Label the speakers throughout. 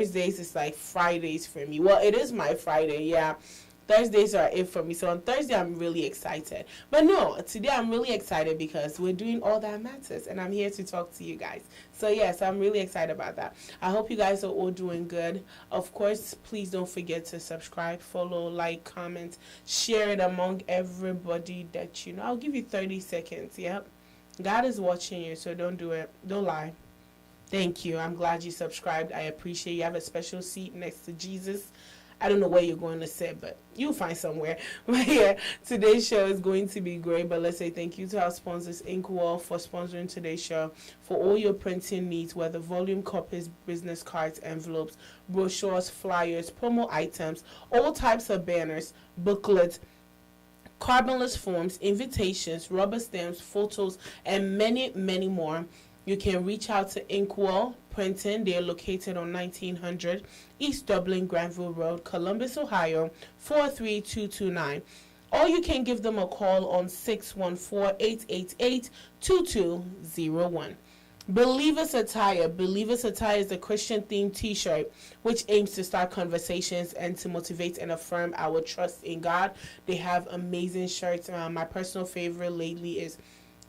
Speaker 1: Thursdays is like Fridays for me. Well, it is my Friday, yeah. Thursdays are it for me. So on Thursday, I'm really excited. But no, today I'm really excited because we're doing All That Matters and I'm here to talk to you guys. So yes, I'm really excited about that. I hope you guys are all doing good. Of course, please don't forget to subscribe, follow, like, comment, share it among everybody that you know. I'll give you 30 seconds, yep. God is watching you, so don't do it. Don't lie. Thank you. I'm glad you subscribed. I appreciate you. Have a special seat next to Jesus. I don't know where you're going to sit, but you'll find somewhere. But yeah, today's show is going to be great. But let's say thank you to our sponsors, Inkwell, for sponsoring today's show. For all your printing needs, whether volume copies, business cards, envelopes, brochures, flyers, promo items, all types of banners, booklets, carbonless forms, invitations, rubber stamps, photos, and many, many more. You can reach out to Inkwell Printing. They are located on 1900 East Dublin Granville Road, Columbus, Ohio, 43229. Or you can give them a call on 614-888-2201. Believers Attire. Believers Attire is a Christian-themed t-shirt which aims to start conversations and to motivate and affirm our trust in God. They have amazing shirts. My personal favorite lately is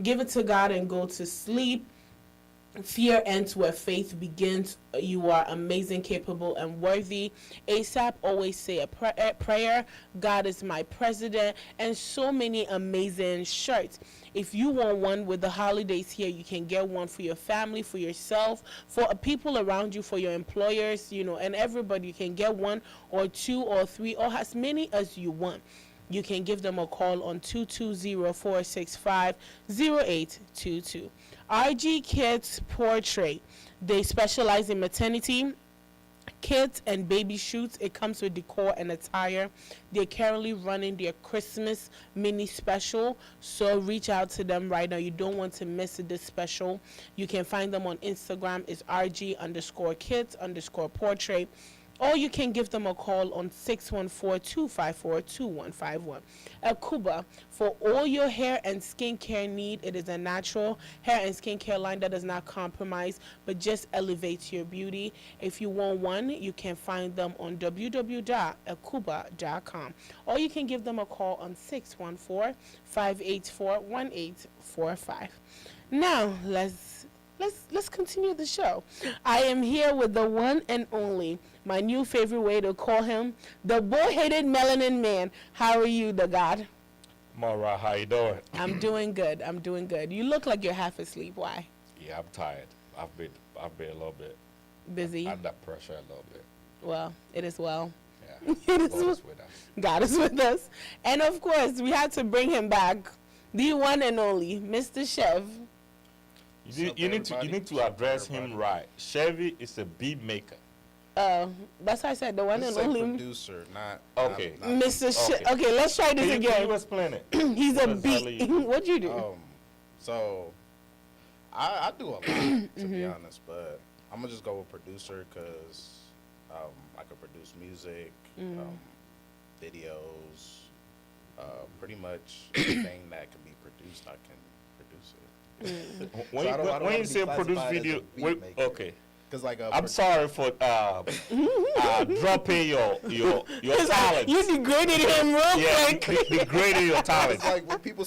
Speaker 1: Give It to God and Go to Sleep. Fear ends where faith begins. You are amazing, capable, and worthy. ASAP, always say a prayer. God is my president, and so many amazing shirts. If you want one with the holidays here, you can get one for your family, for yourself, for people around you, for your employers, you know, and everybody. You can get one or two or three or as many as you want. You can give them a call on 220-465-0822. RG Kids Portrait. They specialize in maternity, kids, and baby shoots. It comes with decor and attire. They're currently running their Christmas mini special, so reach out to them right now. You don't want to miss this special. You can find them on Instagram. It's RG_kids_portrait. Or you can give them a call on 614-254-2151. Akuba, for all your hair and skincare need, it is a natural hair and skincare line that does not compromise, but just elevates your beauty. If you want one, you can find them on www.akuba.com. Or you can give them a call on 614-584-1845. Now, let's continue the show. I am here with the one and only, my new favorite way to call him, the bull-headed melanin man. How are you, the God?
Speaker 2: I'm all right. How you doing?
Speaker 1: I'm doing good. You look like you're half asleep. Why?
Speaker 2: Yeah, I'm tired. I've been a little bit
Speaker 1: busy.
Speaker 2: Under pressure a little bit.
Speaker 1: Well, it is well.
Speaker 2: Yeah.
Speaker 1: It is
Speaker 2: God is with us.
Speaker 1: God is with us. And of course, we had to bring him back. The one and only, Mr. Chef.
Speaker 2: You need to address him right. Chevy is a beat maker.
Speaker 1: That's why I said the one and only
Speaker 3: producer, not
Speaker 2: okay.
Speaker 3: not
Speaker 1: Mr. Chef. Okay, let's try this again.
Speaker 2: Can you explain it?
Speaker 1: He's a beat. What'd you do?
Speaker 3: So I do a lot to be honest, but I'm gonna just go with producer because I can produce music, videos, pretty much anything that can be produced, I can produce it.
Speaker 2: When you say produce video, okay.
Speaker 3: Because like
Speaker 2: I'm sorry for dropping your talent.
Speaker 1: You degraded him real quick.
Speaker 2: Degrading your talent.
Speaker 3: It's like when people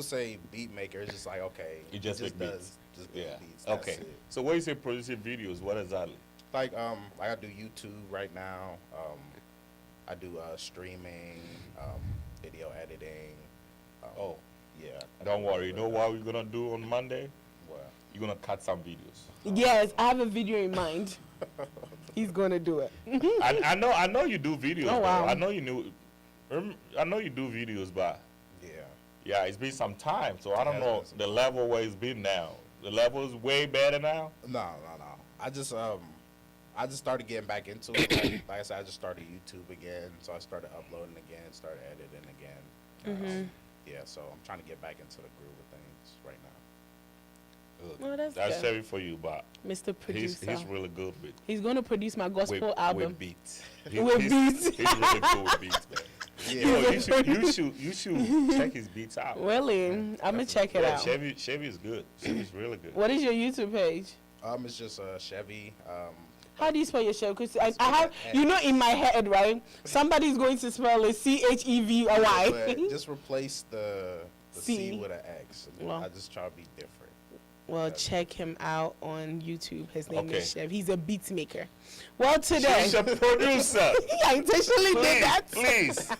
Speaker 3: say beat maker, it's just like okay,
Speaker 2: it just
Speaker 3: does
Speaker 2: beats.
Speaker 3: beats.
Speaker 2: Okay.
Speaker 3: That's it.
Speaker 2: So when you say producing videos, what exactly?
Speaker 3: Like I do YouTube right now. I do streaming, video editing.
Speaker 2: Oh.
Speaker 3: Yeah.
Speaker 2: Don't worry. You know what we're gonna do on Monday?
Speaker 3: Well,
Speaker 2: You're gonna cut some videos.
Speaker 1: Yes, I have a video in mind. He's gonna do it.
Speaker 2: I know you do videos.
Speaker 1: Oh, wow.
Speaker 2: I know you do videos, but yeah, it's been some time, so I don't know the level where it's been now. The level is way better now.
Speaker 3: No. I just started getting back into it. Like I said, I just started YouTube again, so I started uploading again, started editing again. Yeah, so I'm trying to get back into the groove of things right now.
Speaker 1: Well, that's
Speaker 2: good.
Speaker 1: good.
Speaker 2: Heavy for you, but
Speaker 1: Mr. Producer.
Speaker 2: he's really good with
Speaker 1: He's going to produce my gospel album.
Speaker 2: with beats.
Speaker 1: With beats.
Speaker 2: He's really good with beats, man.
Speaker 3: Yeah.
Speaker 2: You should check his beats out.
Speaker 1: Really? I'm going to check it out.
Speaker 2: Chevy is good. Chevy's really good.
Speaker 1: What is your YouTube page?
Speaker 3: It's just Chevy.
Speaker 1: How do you spell your chef? Because I have, you know, in my head, right? Somebody's going to spell it Chevy.
Speaker 3: But just replace the C with an X.
Speaker 1: Well,
Speaker 3: I just try to be different.
Speaker 1: Well, check him out on YouTube. His name is Chef. He's a beat maker. Well, today.
Speaker 2: She's a producer.
Speaker 1: I intentionally did that.
Speaker 2: Please.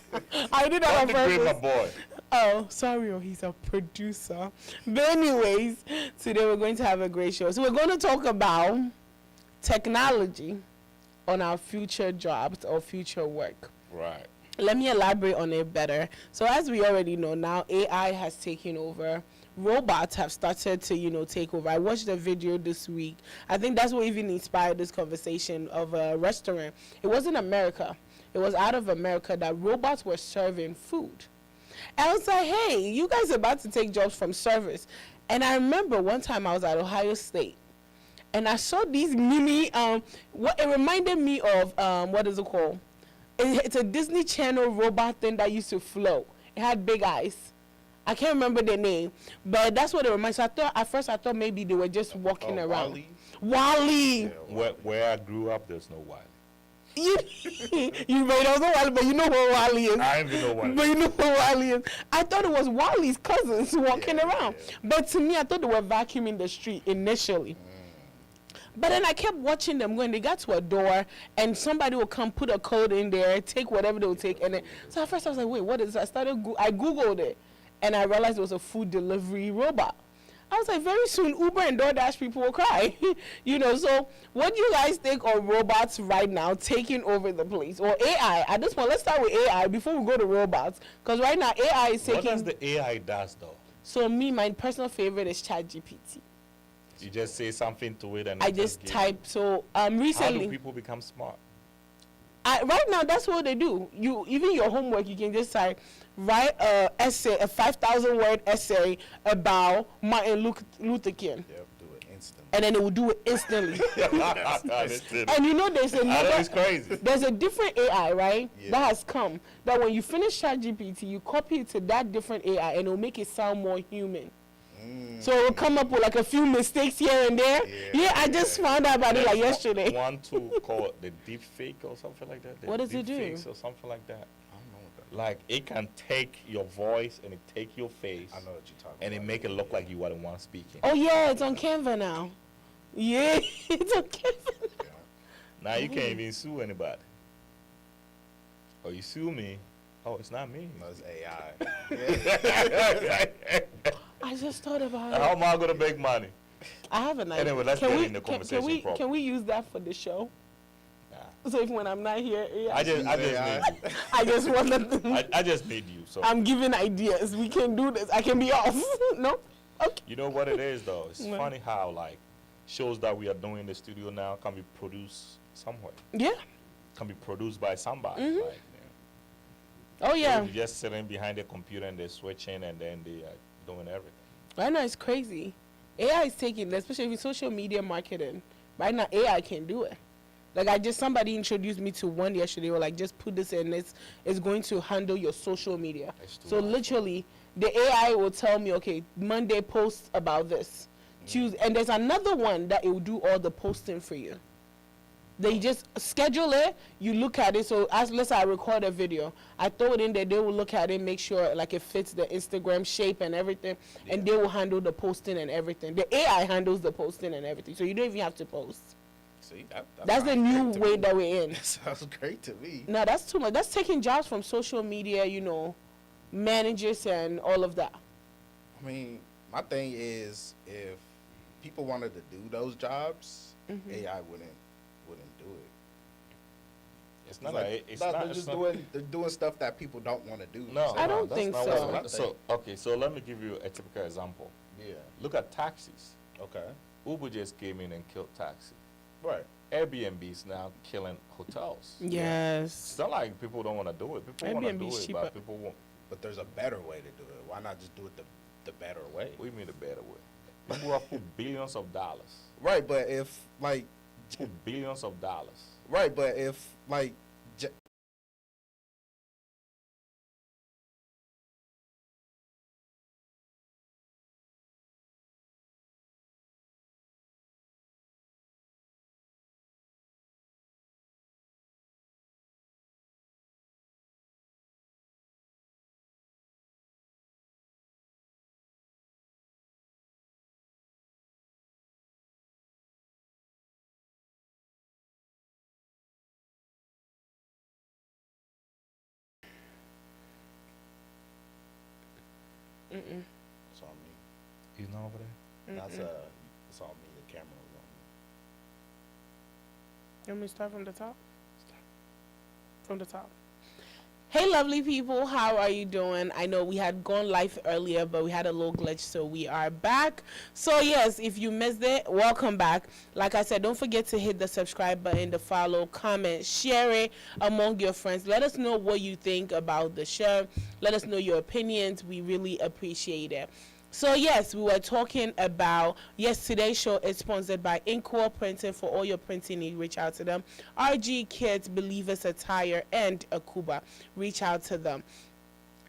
Speaker 1: I did that on purpose.
Speaker 2: My boy.
Speaker 1: Oh, sorry. Oh, he's a producer. But anyways, today we're going to have a great show. So we're going to talk about technology on our future jobs or future work.
Speaker 2: Right.
Speaker 1: Let me elaborate on it better. So as we already know now, AI has taken over. Robots have started to, take over. I watched a video this week. I think that's what even inspired this conversation of a restaurant. It wasn't America. It was out of America that robots were serving food. And I was like, hey, you guys are about to take jobs from servers. And I remember one time I was at Ohio State. And I saw these mini, what it reminded me of, what is it called? It's a Disney Channel robot thing that used to float. It had big eyes. I can't remember the name, but that's what it reminds me. So at first I thought maybe they were just walking around. Wally.
Speaker 2: Yeah, where I grew up, there's no Wally.
Speaker 1: You may not know Wally, but you know what Wally is.
Speaker 2: I even know Wally.
Speaker 1: But you know what Wally is. I thought it was Wally's cousins walking around. Yeah. But to me, I thought they were vacuuming the street initially. But then I kept watching them when they got to a door and somebody would come put a code in there, take whatever they would take. And then, so at first I was like, wait, what is this? I Googled it and I realized it was a food delivery robot. I was like, very soon Uber and DoorDash people will cry. So what do you guys think of robots right now taking over the place? Or AI? At this point, let's start with AI before we go to robots. Because right now AI is taking...
Speaker 2: What does the AI does though?
Speaker 1: So my personal favorite is ChatGPT.
Speaker 2: You just say something to it and
Speaker 1: I just type. So recently,
Speaker 2: how do people become smart?
Speaker 1: Right now, that's what they do. Even your homework, you can just write a 5,000 word essay about Martin Luther King.
Speaker 3: Yep, do it instantly.
Speaker 1: And then it will do it instantly. And there's
Speaker 2: another. Crazy.
Speaker 1: There's a different AI, right? Yeah. That has come. That when you finish ChatGPT, you copy it to that different AI, and it will make it sound more human. So it will come up with like a few mistakes here and there. Yeah, I just found out about it like yesterday.
Speaker 2: One tool called the deep fake or something like that.
Speaker 1: What does it do?
Speaker 2: Or something like that. I don't know what that. Like it can take your voice and it take your face.
Speaker 3: I know what you're talking about.
Speaker 2: And it make it look like you are the one speaking.
Speaker 1: Oh yeah, it's on Canva now. Yeah, it's on Canva now.
Speaker 2: Now you can't even sue anybody. Or you sue me. Oh, it's not me.
Speaker 3: No, it's AI.
Speaker 1: I just thought about it.
Speaker 2: How am I going to make money?
Speaker 1: I have an idea.
Speaker 2: Anyway, let's get in the conversation.
Speaker 1: Can we use that for the show? Nah. So if when I'm not here,
Speaker 2: I just need you.
Speaker 1: I just want to.
Speaker 2: I just need you. So
Speaker 1: I'm giving ideas. We can do this. I can be off. No? Okay.
Speaker 2: You know what it is though? It's funny how shows that we are doing in the studio now can be produced somewhere.
Speaker 1: Yeah.
Speaker 2: Can be produced by somebody.
Speaker 1: Mm-hmm. Oh yeah.
Speaker 2: You're just sitting behind the computer and they're switching and then they are doing everything.
Speaker 1: Right now it's crazy. AI is taking, especially with social media marketing. Right now AI can do it. Somebody introduced me to one yesterday. Or just put this in. It's going to handle your social media. So literally, the AI will tell me, okay, Monday post about this. Tuesday, and there's another one that it will do all the posting for you. They just schedule it, you look at it. So let's say I record a video, I throw it in there, they will look at it, make sure it fits the Instagram shape and everything, and they will handle the posting and everything. The AI handles the posting and everything, so you don't even have to post.
Speaker 3: See,
Speaker 1: that's the new way that we're in.
Speaker 3: That sounds great to me.
Speaker 1: No, that's too much. That's taking jobs from social media, managers and all of that.
Speaker 3: I mean, my thing is, if people wanted to do those jobs, AI wouldn't do it.
Speaker 2: It's not
Speaker 3: they're doing stuff that people don't want to do.
Speaker 2: No,
Speaker 1: I don't think so.
Speaker 2: So let me give you a typical example.
Speaker 3: Yeah.
Speaker 2: Look at taxis.
Speaker 3: Okay.
Speaker 2: Uber just came in and killed taxi.
Speaker 3: Right.
Speaker 2: Airbnb is now killing hotels.
Speaker 1: Yes.
Speaker 2: It's not like people don't want to do it. People want to do it, but people won't.
Speaker 3: But there's a better way to do it. Why not just do it the better way?
Speaker 2: What do you mean the better way? People have put billions of dollars.
Speaker 3: Right, but if
Speaker 2: put billions of dollars.
Speaker 3: Right, but if
Speaker 2: on over there?
Speaker 3: That's it's on me. The camera was on me.
Speaker 1: You want me to start from the top? From the top. Hey, lovely people, how are you doing? I know we had gone live earlier, but we had a little glitch, so we are back. So yes, if you missed it, welcome back. Like I said, don't forget to hit the subscribe button, the follow, comment, share it among your friends. Let us know what you think about the show. Let us know your opinions. We really appreciate it. So yes, we were talking about, yes, today's show is sponsored by Inkwell Printing. For all your printing needs, reach out to them. RG Kids, Believers Attire, and Akuba. Reach out to them.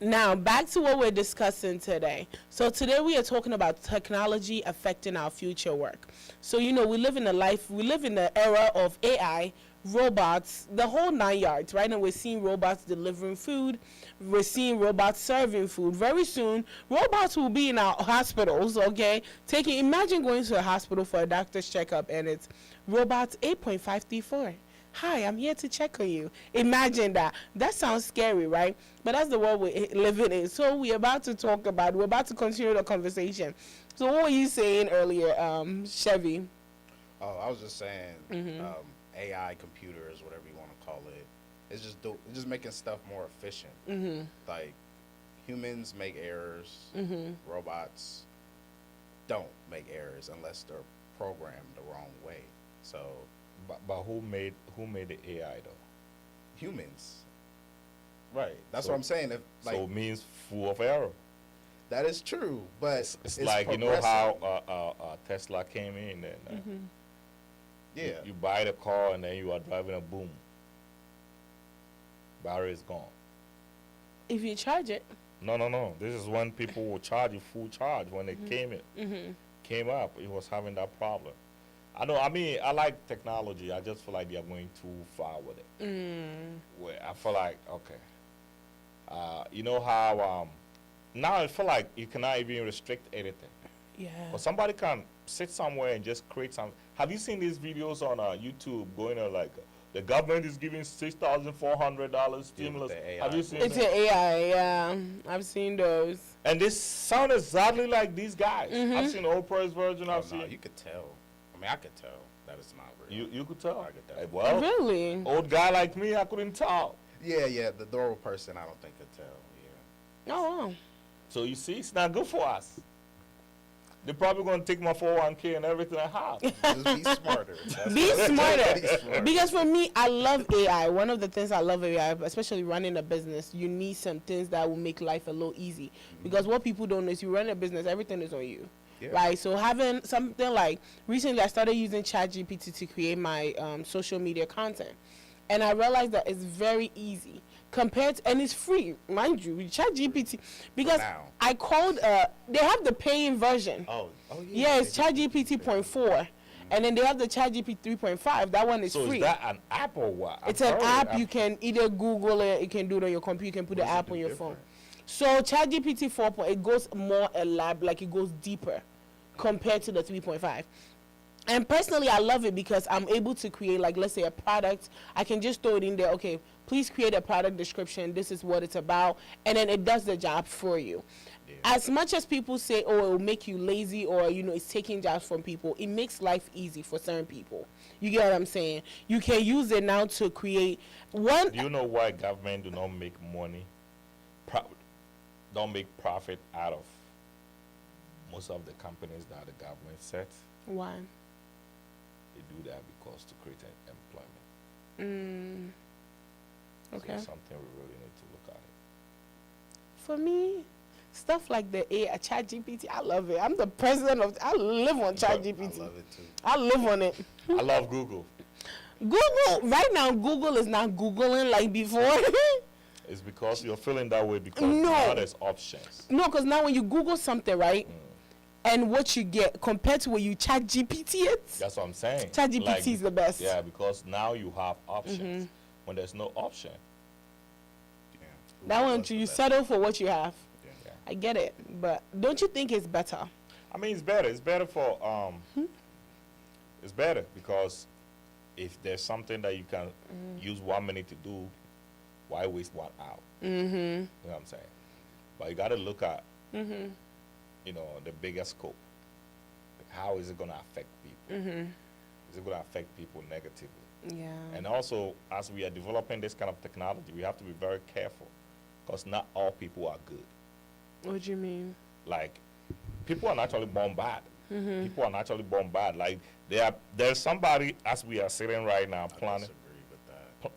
Speaker 1: Now, back to what we're discussing today. So today we are talking about technology affecting our future work. So, we live in the era of AI, robots, the whole 9 yards, right? And we're seeing robots delivering food. We're seeing robots serving food. Very soon, robots will be in our hospitals, okay? Imagine going to a hospital for a doctor's checkup and it's robots 8.534. Hi, I'm here to check on you. Imagine that. That sounds scary, right? But that's the world we're living in. So we're about to continue the conversation. So what were you saying earlier, Chevy?
Speaker 3: Oh, I was just saying, AI computers, whatever you want to call it, it's just making stuff more efficient. Like humans make errors, robots don't make errors unless they're programmed the wrong way. So,
Speaker 2: but who made the AI though?
Speaker 3: Humans. Right. That's
Speaker 2: So-
Speaker 3: what I'm saying.
Speaker 2: So it means full of error.
Speaker 3: That is true, but
Speaker 2: It's like
Speaker 3: progressive.
Speaker 2: how Tesla came in and
Speaker 3: Yeah.
Speaker 2: you buy the car and then you are driving a boom. Battery is gone.
Speaker 1: If you charge it.
Speaker 2: No. This is when people will charge you full charge. When it came up, it was having that problem. I know. I mean, I like technology. I just feel like they are going too far with it. Where I feel like, okay, you know how now I feel like you cannot even restrict anything.
Speaker 1: Yeah.
Speaker 2: But somebody can sit somewhere and just create some. Have you seen these videos on YouTube going on like the government is giving $6,400 stimulus?
Speaker 3: the AI.
Speaker 2: Have you seen
Speaker 1: It's
Speaker 2: that?
Speaker 1: an AI, yeah. I've seen those.
Speaker 2: And this sound exactly like these guys. I've seen the old press version.
Speaker 3: Oh,
Speaker 2: I've
Speaker 3: no,
Speaker 2: seen.
Speaker 3: you could tell. I mean, I could tell that it's not real.
Speaker 2: You could tell.
Speaker 3: I could tell.
Speaker 2: Well,
Speaker 1: Really?
Speaker 2: old guy like me, I couldn't tell.
Speaker 3: Yeah. The normal person, I don't think could tell. Yeah.
Speaker 1: Oh, wow.
Speaker 2: So you see, it's not good for us. They're probably going to take my 401k and everything I have.
Speaker 3: Just be smarter. That's
Speaker 1: Be
Speaker 3: what-
Speaker 1: smarter.
Speaker 3: Be smarter.
Speaker 1: Because for me, I love AI. One of the things I love AI, especially running a business, you need some things that will make life a little easy. Because what people don't know is you run a business, everything is on you.
Speaker 3: Yeah.
Speaker 1: Right? So having something like, recently I started using ChatGPT to create my social media content. And I realized that it's very easy. And it's free, mind you, ChatGPT. Because
Speaker 3: Now.
Speaker 1: I called, they have the paying version.
Speaker 3: Oh
Speaker 1: Yeah, it's ChatGPT 0.4. And then they have the ChatGPT 3.5. That one is
Speaker 2: So
Speaker 1: free.
Speaker 2: is that an app or what?
Speaker 1: It's an app. You can either Google it, you can do it on your computer, you can put the app on your phone. So ChatGPT 4. It goes more like it goes deeper compared to the 3.5. And personally, I love it because I'm able to create, like, let's say a product. I can just throw it in there. Okay, please create a product description. This is what it's about. And then it does the job for you.
Speaker 3: Yeah.
Speaker 1: As much as people say, oh, it will make you lazy or, it's taking jobs from people, it makes life easy for certain people. You get what I'm saying? You can use it now to create one.
Speaker 2: Do you know why government do not make money, don't make profit out of most of the companies that the government sets?
Speaker 1: Why?
Speaker 2: They do that because to create employment.
Speaker 1: Okay.
Speaker 2: So something we really need to look at it.
Speaker 1: For me, stuff like the AI, ChatGPT, I love it. I'm the president of. I live on
Speaker 3: I
Speaker 1: ChatGPT.
Speaker 3: love it too.
Speaker 1: I live on it.
Speaker 2: I love Google.
Speaker 1: Google right now. Google is not Googling like before.
Speaker 2: It's because you're feeling that way because
Speaker 1: No.
Speaker 2: now there's options.
Speaker 1: No, because now when you Google something, right, and what you get compared to when you ChatGPT it,
Speaker 2: That's what I'm saying.
Speaker 1: ChatGPT is the best.
Speaker 2: Yeah, because now you have options. When there's no option,
Speaker 3: Yeah.
Speaker 1: That one
Speaker 3: That's the
Speaker 1: you
Speaker 3: best.
Speaker 1: settle for what you have.
Speaker 3: Yeah.
Speaker 1: I get it, but don't you think it's better?
Speaker 2: I mean, it's better. It's better for It's better because if there's something that you can use 1 minute to do, why waste 1 hour? You know what I'm saying? But you got to look at the bigger scope. how is it going to affect people? Is it going to affect people negatively?
Speaker 1: Yeah.
Speaker 2: And also, as we are developing this kind of technology, we have to be very careful because not all people are good.
Speaker 1: What do you mean?
Speaker 2: Like, people are naturally born bad. People are naturally born bad. Like, there's somebody, as we are sitting right now, planning.
Speaker 3: Disagree with that.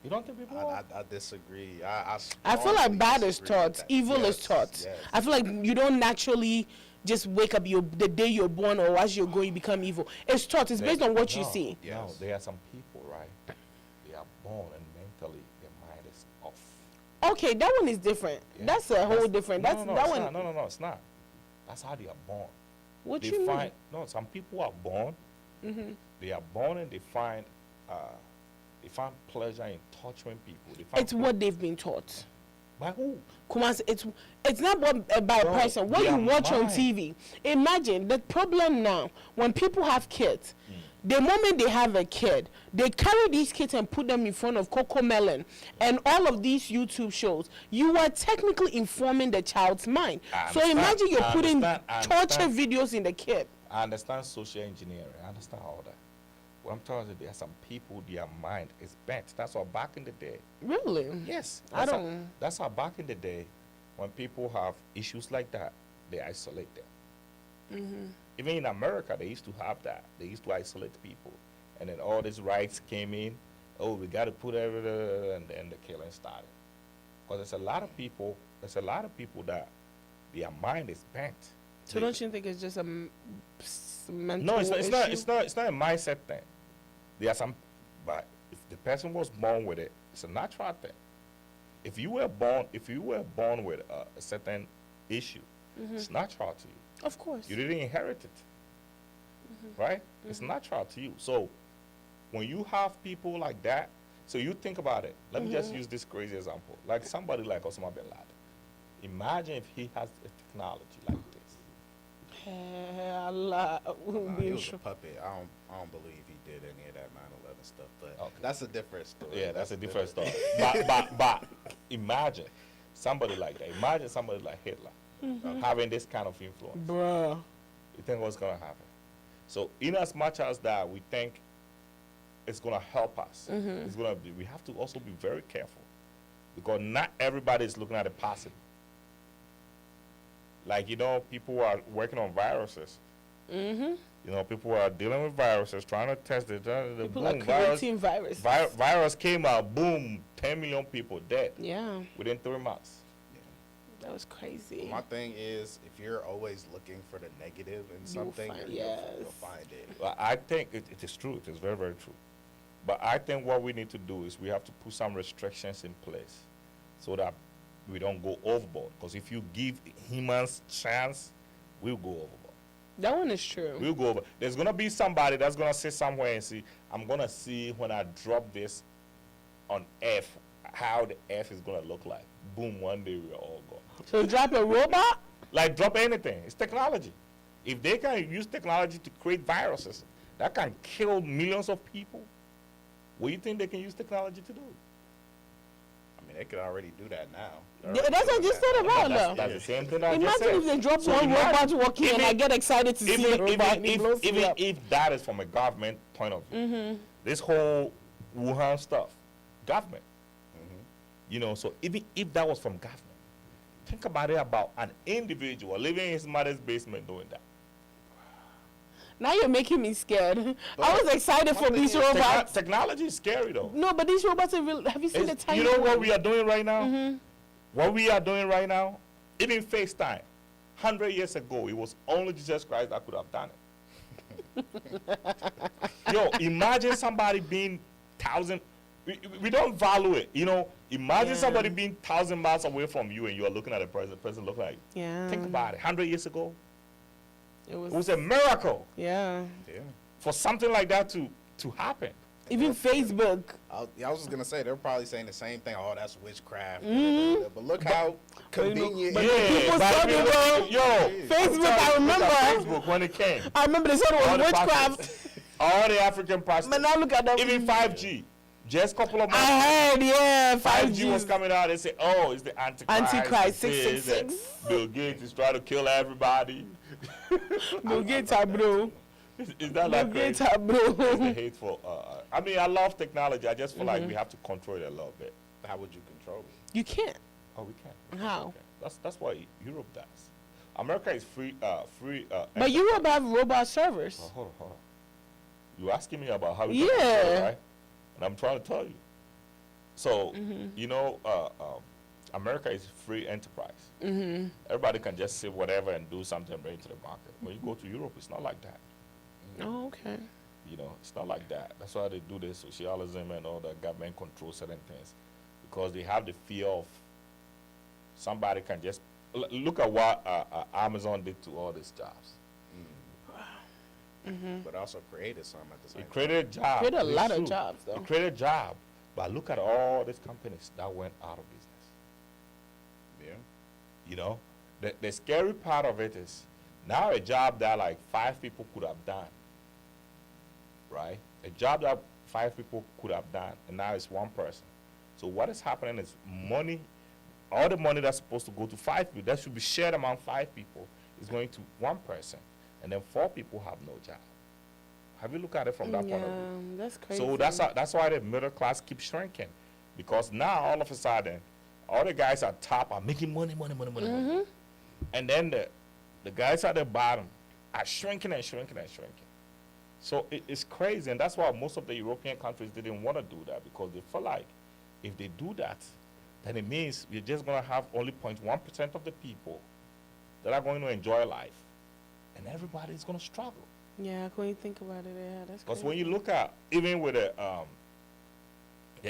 Speaker 2: You don't think people are?
Speaker 3: I disagree.
Speaker 1: I feel like
Speaker 3: strongly
Speaker 1: bad is
Speaker 3: disagree with
Speaker 1: taught,
Speaker 3: that.
Speaker 1: evil is
Speaker 3: Yes,
Speaker 1: taught.
Speaker 3: yes.
Speaker 1: I feel like you don't naturally just wake up the day you're born or as you're going, you become evil. It's taught. It's based on what you see.
Speaker 3: Yes.
Speaker 2: No, there are some people, right? They are born and mentally their mind is off.
Speaker 1: Okay, that one is different.
Speaker 2: Yeah.
Speaker 1: That's a whole different.
Speaker 2: No,
Speaker 1: That's
Speaker 2: no,
Speaker 1: that
Speaker 2: it's
Speaker 1: one.
Speaker 2: not. No, it's not. That's how they are born.
Speaker 1: What
Speaker 2: They
Speaker 1: you mean?
Speaker 2: find no. Some people are born. They are born and they find pleasure in torturing people. They find
Speaker 1: It's what they've been taught.
Speaker 2: by who?
Speaker 1: Kumasi, it's not by a
Speaker 2: No,
Speaker 1: person. What
Speaker 2: their
Speaker 1: you watch on
Speaker 2: mind.
Speaker 1: TV. Imagine the problem now when people have kids. The moment they have a kid, they carry these kids and put them in front of Coco Melon and all of these YouTube shows. You are technically informing the child's mind.
Speaker 2: I
Speaker 1: So
Speaker 2: understand.
Speaker 1: imagine you're
Speaker 2: I
Speaker 1: putting
Speaker 2: understand. I
Speaker 1: torture
Speaker 2: understand.
Speaker 1: videos in the kid.
Speaker 2: I understand social engineering. I understand all that. What I'm telling you, there are some people, their mind is bent. That's why back in the day.
Speaker 1: Really?
Speaker 2: Yes.
Speaker 1: I
Speaker 2: That's how-
Speaker 1: don't-
Speaker 2: That's how back in the day, when people have issues like that, they isolate them. Even in America, they used to have that. They used to isolate people. And then all these rights came in. Oh, we got to put everything, and then the killing started. Because there's a lot of people that their mind is bent.
Speaker 1: So don't you think it's just a mental
Speaker 2: No, it's not.
Speaker 1: issue?
Speaker 2: It's not a mindset thing. There are some, but if the person was born with it, it's a natural thing. If you were born with a certain issue, it's natural to you.
Speaker 1: Of course.
Speaker 2: You didn't inherit it, right? It's natural to you. So when you have people like that, so you think about it. Let me just use this crazy example, like somebody like Osama bin Laden. Imagine if he has a technology like this.
Speaker 1: Allah will
Speaker 3: Nah,
Speaker 1: be
Speaker 3: he
Speaker 1: in
Speaker 3: was a
Speaker 1: trouble.
Speaker 3: puppet. I don't believe he did any of that 9/11 stuff, but
Speaker 2: Okay.
Speaker 3: that's a different story.
Speaker 2: Yeah, that's a different story. But imagine somebody like that. Imagine somebody like Hitler having this kind of influence.
Speaker 1: Bruh.
Speaker 2: You think what's gonna happen? So, in as much as that, we think it's gonna help us. It's gonna be. We have to also be very careful because not everybody is looking at the positive. Like people are working on viruses. People are dealing with viruses, trying to test it.
Speaker 1: People are creating viruses.
Speaker 2: Virus came out, boom, 10 million people dead
Speaker 1: Yeah,
Speaker 2: within 3 months.
Speaker 1: that was crazy.
Speaker 3: My thing is, if you're always looking for the negative in something,
Speaker 1: find-
Speaker 3: you'll
Speaker 1: yes.
Speaker 3: find it.
Speaker 2: Well, I think it is true. It is very, very true. But I think what we need to do is we have to put some restrictions in place so that we don't go overboard. Because if you give humans chance, we'll go overboard.
Speaker 1: That one is true.
Speaker 2: We'll go over. There's gonna be somebody that's gonna sit somewhere and see. I'm gonna see when I drop this on Earth, how the Earth is gonna look like. Boom! One day we're all gone.
Speaker 1: So drop a robot?
Speaker 2: Like drop anything. It's technology. If they can use technology to create viruses that can kill millions of people, what do you think they can use technology to do?
Speaker 3: I mean, they could already do that now.
Speaker 1: Yeah, that's what I just said about
Speaker 2: That's,
Speaker 1: though.
Speaker 2: that's the same thing I just said.
Speaker 1: Imagine if they drop
Speaker 2: So
Speaker 1: one
Speaker 2: imagine-
Speaker 1: robot walking and I get excited to see the robot and it blows me
Speaker 2: even
Speaker 1: up.
Speaker 2: if that is from a government point of view, this whole Wuhan stuff, government. So even if that was from government, think about it about an individual living in his mother's basement doing that.
Speaker 1: Now you're making me scared. I was excited for these robots.
Speaker 2: Technology is scary though.
Speaker 1: No, but these robots are real. Have you seen the
Speaker 2: It's-
Speaker 1: tiny
Speaker 2: you know what
Speaker 1: ones?
Speaker 2: we are doing right now? What we are doing right now, even FaceTime, 100 years ago, it was only Jesus Christ that could have done it. Yo, imagine somebody being 1,000. We don't value it, Imagine
Speaker 1: Yeah.
Speaker 2: somebody being 1,000 miles away from you and you are looking at the person look like.
Speaker 1: Yeah.
Speaker 2: Think about it. 100 years ago,
Speaker 1: It
Speaker 2: it
Speaker 1: was.
Speaker 2: was a miracle
Speaker 1: Yeah.
Speaker 3: Yeah.
Speaker 2: for something like that to happen.
Speaker 1: Even Facebook.
Speaker 3: I was just gonna say they're probably saying the same thing. Oh, that's witchcraft. But look
Speaker 1: But
Speaker 3: how convenient.
Speaker 1: but
Speaker 3: it is.
Speaker 1: people
Speaker 2: but
Speaker 1: started,
Speaker 2: people- yo,
Speaker 1: Facebook,
Speaker 2: I'm
Speaker 1: I
Speaker 2: telling you, look at
Speaker 1: remember.
Speaker 2: Facebook when it came.
Speaker 1: I remember they said it
Speaker 2: All
Speaker 1: was
Speaker 2: the
Speaker 1: witchcraft.
Speaker 2: pastors, all the African pastors,
Speaker 1: But now look at them.
Speaker 2: even 5G, just a couple of months.
Speaker 1: I heard, yeah,
Speaker 2: 5G
Speaker 1: 5G
Speaker 2: was coming out. They say, "Oh, it's the Antichrist."
Speaker 1: Antichrist,
Speaker 2: This,
Speaker 1: 666.
Speaker 2: Bill Gates is trying to kill everybody.
Speaker 1: Go get her, bro.
Speaker 2: Is that
Speaker 1: Go
Speaker 2: like
Speaker 1: get
Speaker 2: crazy?
Speaker 1: her, bro.
Speaker 2: It's the hateful. I mean, I love technology. I just feel like we have to control it a little bit.
Speaker 3: How would you control it?
Speaker 1: You can't.
Speaker 2: Oh, we can.
Speaker 1: How?
Speaker 2: Okay. That's what Europe does. America is free.
Speaker 1: But Europe have robot servers.
Speaker 2: Hold on, hold on. You asking me about how we
Speaker 1: Yeah.
Speaker 2: control it, right? And I'm trying to tell you. So America is free enterprise. Everybody can just say whatever and do something and bring it to the market. When you go to Europe, it's not like that.
Speaker 1: Oh, okay.
Speaker 2: It's not like that. That's why they do this socialism and all the government control certain things, because they have the fear of somebody can just look at what Amazon did to all these jobs.
Speaker 3: But also created some at the same
Speaker 2: It created jobs.
Speaker 1: Created a
Speaker 2: It's
Speaker 1: lot of
Speaker 2: true.
Speaker 1: jobs, though.
Speaker 2: It created jobs, but look at all these companies that went out of business.
Speaker 3: Yeah.
Speaker 2: The scary part of it is now a job that like 5 people could have done, right? A job that 5 people could have done, and now it's 1 person. So what is happening is money, all the money that's supposed to go to 5 people, that should be shared among 5 people, is going to 1 person, and then 4 people have no job. Have you looked at it from that point of view?
Speaker 1: That's crazy.
Speaker 2: So that's why the middle class keeps shrinking, because now all of a sudden, all the guys at top are making money, and then the guys at the bottom are shrinking and shrinking and shrinking. So it's crazy, and that's why most of the European countries didn't want to do that, because they feel like if they do that, then it means we're just going to have only 0.1% of the people that are going to enjoy life, and everybody's going to struggle.
Speaker 1: Yeah, when you think about it, yeah, that's
Speaker 2: Because
Speaker 1: crazy.
Speaker 2: when you look at, even with the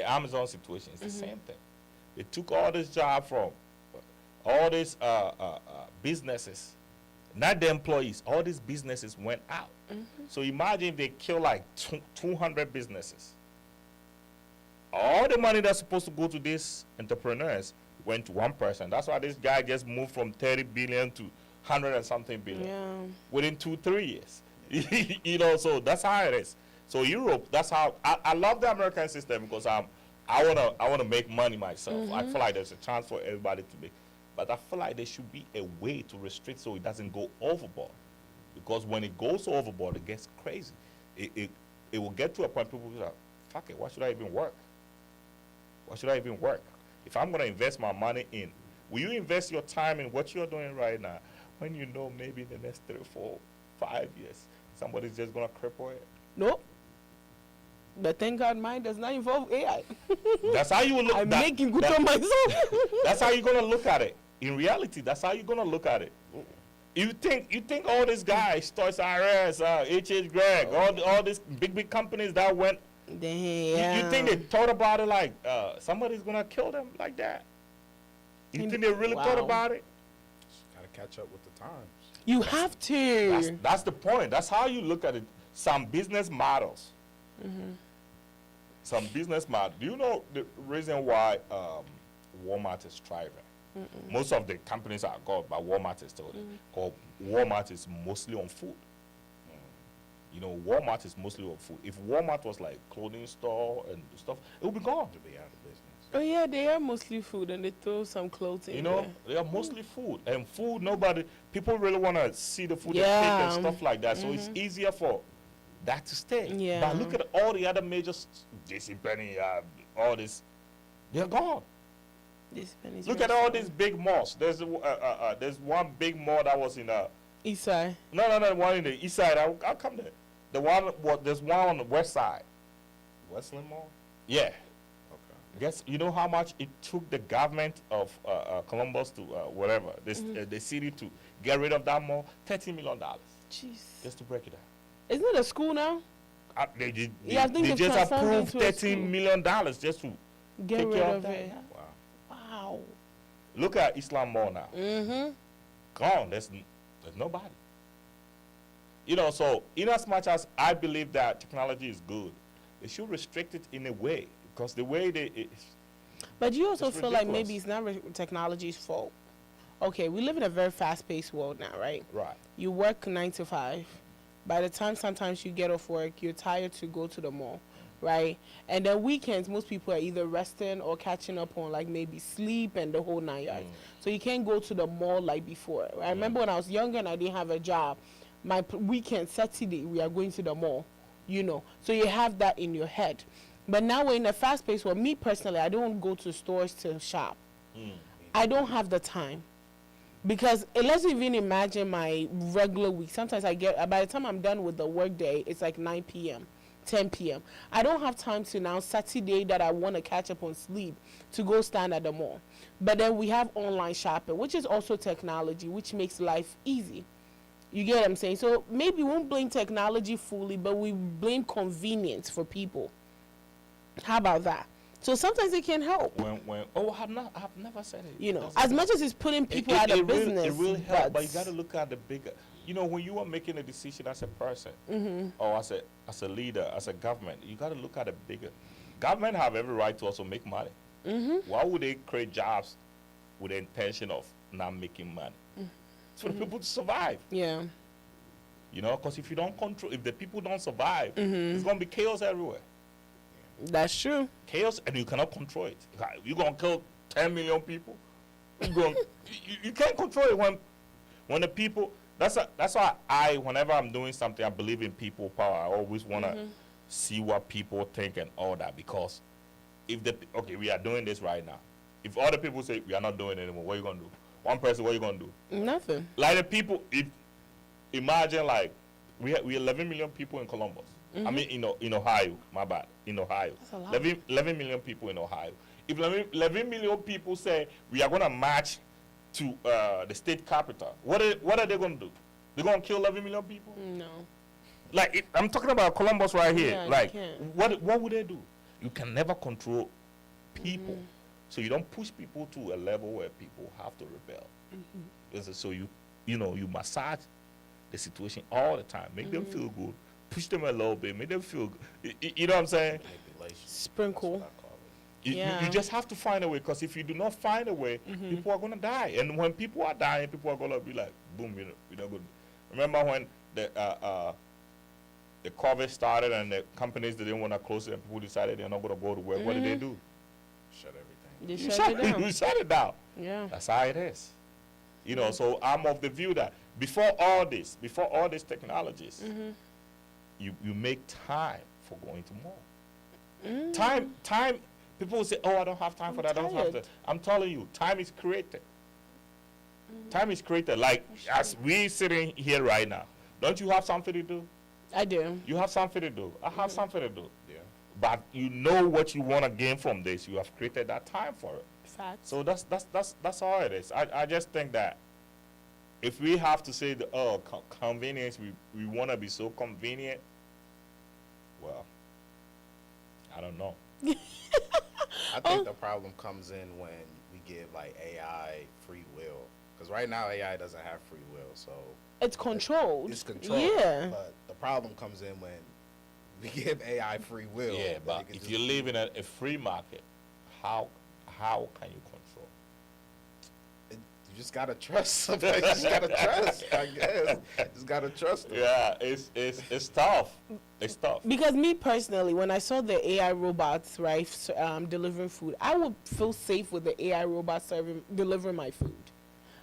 Speaker 2: Amazon situation, it's the same thing. They took all this job from all these businesses, not the employees. All these businesses went out. So imagine if they kill like 200 businesses. All the money that's supposed to go to these entrepreneurs went to 1 person. That's why this guy just moved from 30 billion to 100 and something billion within 2-3 years. So that's how it is. So Europe, that's how I love the American system, because I wanna make money myself. I feel like there's a chance for everybody to make, but I feel like there should be a way to restrict so it doesn't go overboard. Because when it goes overboard, it gets crazy. It will get to a point people will be like, fuck it, why should I even work? Why should I even work? If I'm gonna invest my money in, will you invest your time in what you're doing right now when you know maybe in the next 3, 4, 5 years somebody's just gonna cripple it?
Speaker 1: Nope. But thank God mine does not involve AI.
Speaker 2: That's how you will look.
Speaker 1: I'm making good on myself.
Speaker 2: That's how you're gonna look at it. In reality, that's how you're gonna look at it. You think all these guys, Toys R Us, H.H. Gregg, all these big companies that went.
Speaker 1: Damn.
Speaker 2: You think they thought about it like somebody's gonna kill them like that? You think they really thought about it?
Speaker 3: Gotta catch up with the times.
Speaker 1: You have to.
Speaker 2: That's the point. That's how you look at it. Some business models. Some business models. Do you know the reason why Walmart is thriving? Most of the companies are called, but Walmart is still there. Called Walmart is mostly on food. Walmart is mostly on food. If Walmart was like clothing store and stuff, it would be gone.
Speaker 3: To be out of business.
Speaker 1: Oh yeah, they are mostly food, and they throw some clothes in there.
Speaker 2: They are mostly food. And food, people really want to see the food they pick
Speaker 1: Yeah.
Speaker 2: and stuff like that. So it's easier for that to stay.
Speaker 1: Yeah.
Speaker 2: But look at all the other major, JCPenney, all this, they're gone.
Speaker 1: This penny's
Speaker 2: Look
Speaker 1: very
Speaker 2: at all
Speaker 1: small.
Speaker 2: these big malls. There's one big mall that was in
Speaker 1: East side.
Speaker 2: no, one in the east side. I'll come there. There's one on the west side.
Speaker 3: Westland Mall?
Speaker 2: Yeah.
Speaker 3: Okay.
Speaker 2: Guess you know how much it took the government of Columbus to whatever the city to get rid of that mall? $13 million
Speaker 1: Jeez.
Speaker 2: just to break it down.
Speaker 1: Isn't it a school now?
Speaker 2: They
Speaker 1: Yeah, I think
Speaker 2: they
Speaker 1: they've
Speaker 2: just
Speaker 1: transformed
Speaker 2: approved
Speaker 1: into a
Speaker 2: $13
Speaker 1: school.
Speaker 2: million just to
Speaker 1: Get
Speaker 2: take
Speaker 1: rid
Speaker 2: care
Speaker 1: of
Speaker 2: that.
Speaker 1: it.
Speaker 3: Wow.
Speaker 1: Wow.
Speaker 2: Look at Islam Mall now. Gone. There's nobody. So in as much as I believe that technology is good, they should restrict it in a way, because the way
Speaker 1: But you also
Speaker 2: It's
Speaker 1: feel like
Speaker 2: ridiculous.
Speaker 1: maybe it's not technology's fault. Okay, we live in a very fast-paced world now, right?
Speaker 2: right.
Speaker 1: You work 9 to 5. By the time sometimes you get off work, you're tired to go to the mall. right? And then weekends, most people are either resting or catching up on like maybe sleep and the whole 9 yards. So you can't go to the mall like before. I remember when I was younger and I didn't have a job, my weekend, Saturday, we are going to the mall, you know. So you have that in your head. But now we're in a fast pace where me personally, I don't go to stores to shop. I don't have the time. Because let's even imagine my regular week. Sometimes I get, by the time I'm done with the work day, it's like 9 p.m., 10 p.m. I don't have time to now, Saturday that I want to catch up on sleep, to go stand at the mall. But then we have online shopping, which is also technology, which makes life easy. You get what I'm saying? So maybe we won't blame technology fully, but we blame convenience for people. How about that? So sometimes it can help.
Speaker 2: I've never said it.
Speaker 1: You know, as much as it's putting people out of business.
Speaker 2: It will help, but you got to look at the bigger. You know, when you are making a decision as a person, or as a leader, as a government, you got to look at the bigger. Government have every right to also make money. Why would they create jobs with the intention of not making money? It's for the people to survive.
Speaker 1: Yeah.
Speaker 2: You know, because if you don't control, if the people don't survive, there's going to be chaos everywhere.
Speaker 1: That's true.
Speaker 2: Chaos, and you cannot control it. You're going to kill 10 million people. You can't control it when the people. That's why whenever I'm doing something, I believe in people power. I always want to see what people think and all that, because if we are doing this right now. If all the people say we are not doing it anymore, what are you going to do? One person, what are you going to do?
Speaker 1: Nothing.
Speaker 2: Like the people, imagine like we 11 million people in Columbus. I mean, in Ohio, my bad, in Ohio.
Speaker 1: That's a lot.
Speaker 2: 11 million people in Ohio. If 11 million people say we are going to march to the state capital, what are they going to do? They're going to kill 11 million people?
Speaker 1: No.
Speaker 2: Like, I'm talking about Columbus right here.
Speaker 1: Yeah,
Speaker 2: like,
Speaker 1: you can't.
Speaker 2: what would they do? You can never control people. So you don't push people to a level where people have to rebel. So you massage the situation all the time. Make them feel good. Push them a little bit. Make them feel good. You know what I'm saying?
Speaker 1: Sprinkle.
Speaker 2: You just have to find a way, because if you do not find a way, people are going to die. And when people are dying, people are going to be like, boom, we're not good. Remember when the COVID started and the companies didn't want to close it and people decided they're not going to go to work? What did they do?
Speaker 3: Shut everything.
Speaker 1: They shut it down.
Speaker 2: You shut it down.
Speaker 1: Yeah.
Speaker 2: That's how it is. You know, so I'm of the view that before all these technologies, you make time for going to mall. Time, people will say, oh, I don't have time for that. I don't have that. I'm telling you, time is created. Time is created. Like, as we sitting here right now, don't you have something to do?
Speaker 1: I do.
Speaker 2: You have something to do. I have something to do. Yeah. But you know what you want to gain from this. You have created that time for it.
Speaker 1: Facts.
Speaker 2: So that's all it is. I just think that if we have to say convenience, we want to be so convenient, well, I don't know.
Speaker 3: I think the problem comes in when we give like AI free will, because right now AI doesn't have free will, so
Speaker 1: it's controlled.
Speaker 3: It's controlled.
Speaker 1: Yeah.
Speaker 3: But the problem comes in when we give AI free will.
Speaker 2: Yeah, but if you live in a free market, how can you control?
Speaker 3: You just gotta trust somebody. You just gotta trust, I guess. Just gotta trust them.
Speaker 2: Yeah, it's tough. It's tough.
Speaker 1: Because me personally, when I saw the AI robots, right, delivering food, I would feel safe with the AI robots delivering my food.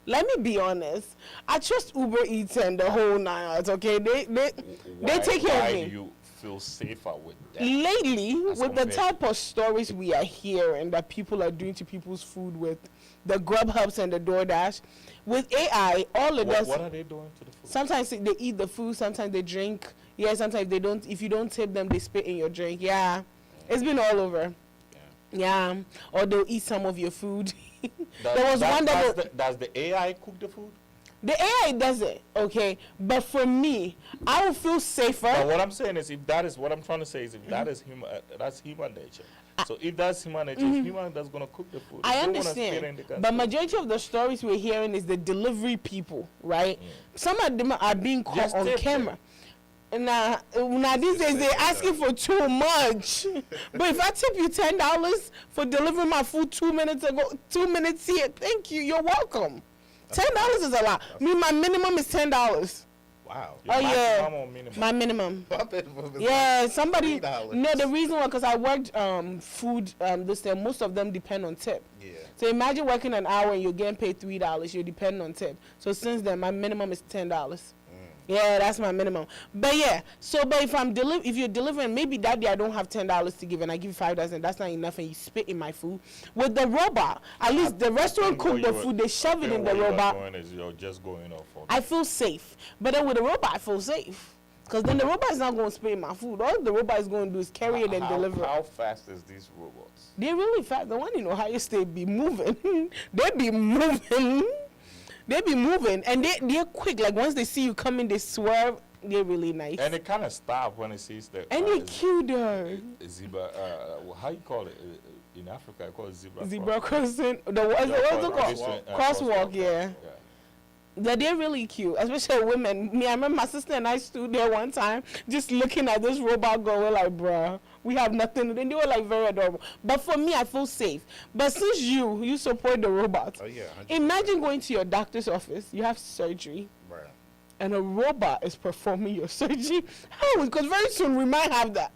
Speaker 1: Let me be honest. I trust Uber Eats and the whole 9 yards. Okay, they take care of me.
Speaker 2: Why do you feel safer with that?
Speaker 1: Lately, with the type of stories we are hearing that people are doing to people's food with the Grubhubs and the DoorDash, with AI, all it does.
Speaker 2: What are they doing to the food?
Speaker 1: Sometimes they eat the food. Sometimes they drink. Yeah. Sometimes they don't. If you don't tip them, they spit in your drink. Yeah. It's been all over. Yeah. Or they'll eat some of your food. There was one that
Speaker 2: does the AI cook the food?
Speaker 1: The AI does it, okay, but for me, I would feel safer.
Speaker 2: But what I'm saying is, if that is what I'm trying to say is, if that is human, that's human nature. So if that's human nature, if human that's gonna cook the food.
Speaker 1: I understand, but majority of the stories we're hearing is the delivery people, right? Some of them are being caught on camera. Now these days they're asking for too much. But if I tip you $10 for delivering my food 2 minutes ago, 2 minutes here, thank you, you're welcome. $10 is a lot. My minimum is $10.
Speaker 3: Wow.
Speaker 2: Your
Speaker 1: Oh, yeah.
Speaker 2: maximum or minimum?
Speaker 1: My minimum.
Speaker 3: My minimum is
Speaker 1: Yeah,
Speaker 3: like
Speaker 1: somebody.
Speaker 3: $3.
Speaker 1: No, the reason why, because I worked food. This thing, most of them depend on tip.
Speaker 3: Yeah.
Speaker 1: So imagine working an hour and you're getting paid $3. You depend on tip. So since then, my minimum is $10. Yeah, that's my minimum. But yeah, so but if you're delivering, maybe that day I don't have $10 to give and I give you $5, and that's not enough, and you spit in my food. With the robot, at least the restaurant cook the food, they shove it in the robot.
Speaker 2: You're just going off of
Speaker 1: I feel safe, but then with the robot, I feel safe. Because then the robot is not going to spit in my food. All the robot is going to do is carry it and deliver it.
Speaker 2: How fast is these robots?
Speaker 1: They're really fast. The one in Ohio State be moving. They be moving. They be moving. And they're quick. Like once they see you coming, they swerve. They're really nice.
Speaker 2: And it kind of stops when it sees the...
Speaker 1: And they cute her.
Speaker 2: Zebra, how you call it? In Africa, I call it zebra.
Speaker 1: Zebra crossing. What's it called? Crosswalk, yeah. They're really cute, especially women. I remember my sister and I stood there one time just looking at this robot go. We're like, bruh, we have nothing. And they were like very adorable. But for me, I feel safe. But since you support the robots,
Speaker 3: Oh, yeah. 100%.
Speaker 1: imagine going to your doctor's office. You have surgery,
Speaker 3: Bruh.
Speaker 1: and a robot is performing your surgery. How? Because very soon we might have that.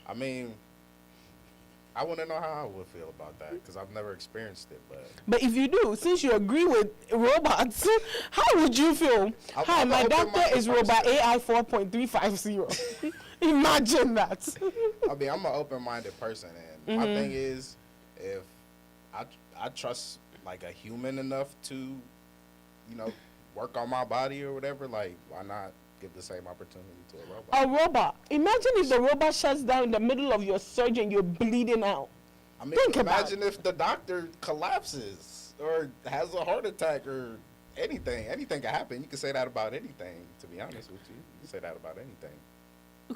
Speaker 3: I mean, I want to know how I would feel about that because I've never experienced it.
Speaker 1: But if you do, since you agree with robots, how would you feel? Hi,
Speaker 3: I'm
Speaker 1: my
Speaker 3: an
Speaker 1: doctor
Speaker 3: open-minded
Speaker 1: is robot
Speaker 3: person.
Speaker 1: AI 4.350. Imagine that.
Speaker 3: I mean, I'm an open-minded person, and my thing is, if I trust like a human enough to, work on my body or whatever, like why not give the same opportunity to a robot?
Speaker 1: A robot. Imagine if the robot shuts down in the middle of your surgery and you're bleeding out.
Speaker 3: I mean,
Speaker 1: Think about
Speaker 3: imagine if the doctor collapses or has a heart attack or anything. Anything can happen. You can say that about anything, to be honest with you. You can say that about anything.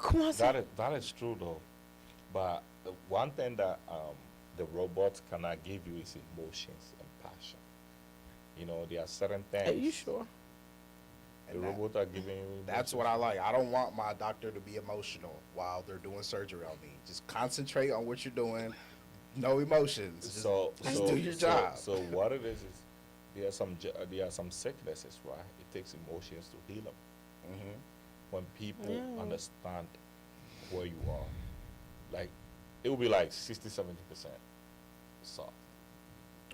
Speaker 1: Come on,
Speaker 2: That is true, though. But the one thing that the robots cannot give you is emotions and passion. There are certain things.
Speaker 1: Are you sure?
Speaker 2: The robots are giving you
Speaker 3: That's
Speaker 2: emotions.
Speaker 3: what I like. I don't want my doctor to be emotional while they're doing surgery on me. Just concentrate on what you're doing. No emotions. Just do your job.
Speaker 2: So what it is there are some sicknesses, right? It takes emotions to heal them.
Speaker 3: Mm-hmm.
Speaker 2: When people understand where you are, like it will be like 60-70% soft.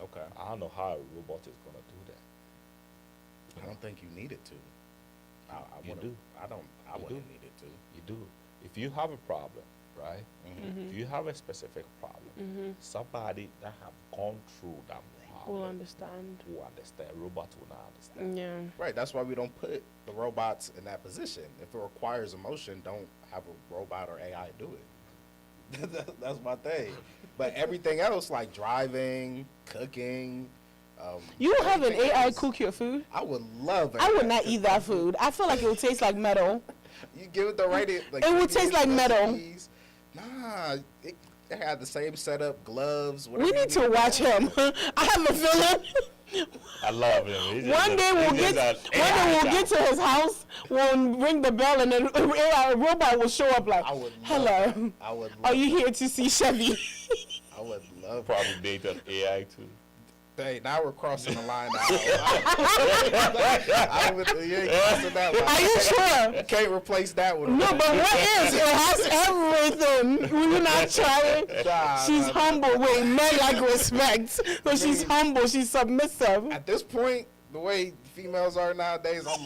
Speaker 3: Okay.
Speaker 2: I don't know how a robot is gonna do that.
Speaker 3: I don't think you need it to. I
Speaker 2: You
Speaker 3: wouldn't-
Speaker 2: do.
Speaker 3: I don't. I
Speaker 2: You
Speaker 3: wouldn't
Speaker 2: do.
Speaker 3: need it to.
Speaker 2: You do. If you have a problem, right?
Speaker 3: Mm-hmm.
Speaker 2: If you have a specific problem, somebody that have gone through that problem
Speaker 1: Will understand.
Speaker 2: will understand. Robots will not understand.
Speaker 1: Yeah.
Speaker 3: Right. That's why we don't put the robots in that position. If it requires emotion, don't have a robot or AI do it. That's my thing. But everything else, like driving, cooking.
Speaker 1: You will have an
Speaker 3: everything
Speaker 1: AI
Speaker 3: else,
Speaker 1: cook your food?
Speaker 3: I would love it.
Speaker 1: I would not eat that food. I feel like it would taste like metal.
Speaker 3: You give it the right. Like,
Speaker 1: It would taste like metal.
Speaker 3: recipes. Nah, it had the same setup, gloves.
Speaker 1: We
Speaker 3: whatever
Speaker 1: need
Speaker 3: you
Speaker 1: to watch him. I have a feeling
Speaker 2: I love him. He's just
Speaker 1: one day we'll get to his house, we'll ring the bell, and then a robot will show up like,
Speaker 3: I would love
Speaker 1: hello,
Speaker 3: that. I would.
Speaker 1: are
Speaker 3: Love
Speaker 1: you here to see Chevy?
Speaker 3: I would love.
Speaker 2: probably date an AI too.
Speaker 3: Hey, now we're crossing the line. I would, you ain't crossing that line.
Speaker 1: Are you sure?
Speaker 3: You can't replace that with a
Speaker 1: No, but what is? It has everything. Will you not try it?
Speaker 3: Nah,
Speaker 1: She's
Speaker 3: nah,
Speaker 1: humble. Wait, men like respect. So she's humble. She's submissive.
Speaker 3: At this point, the way females are nowadays, I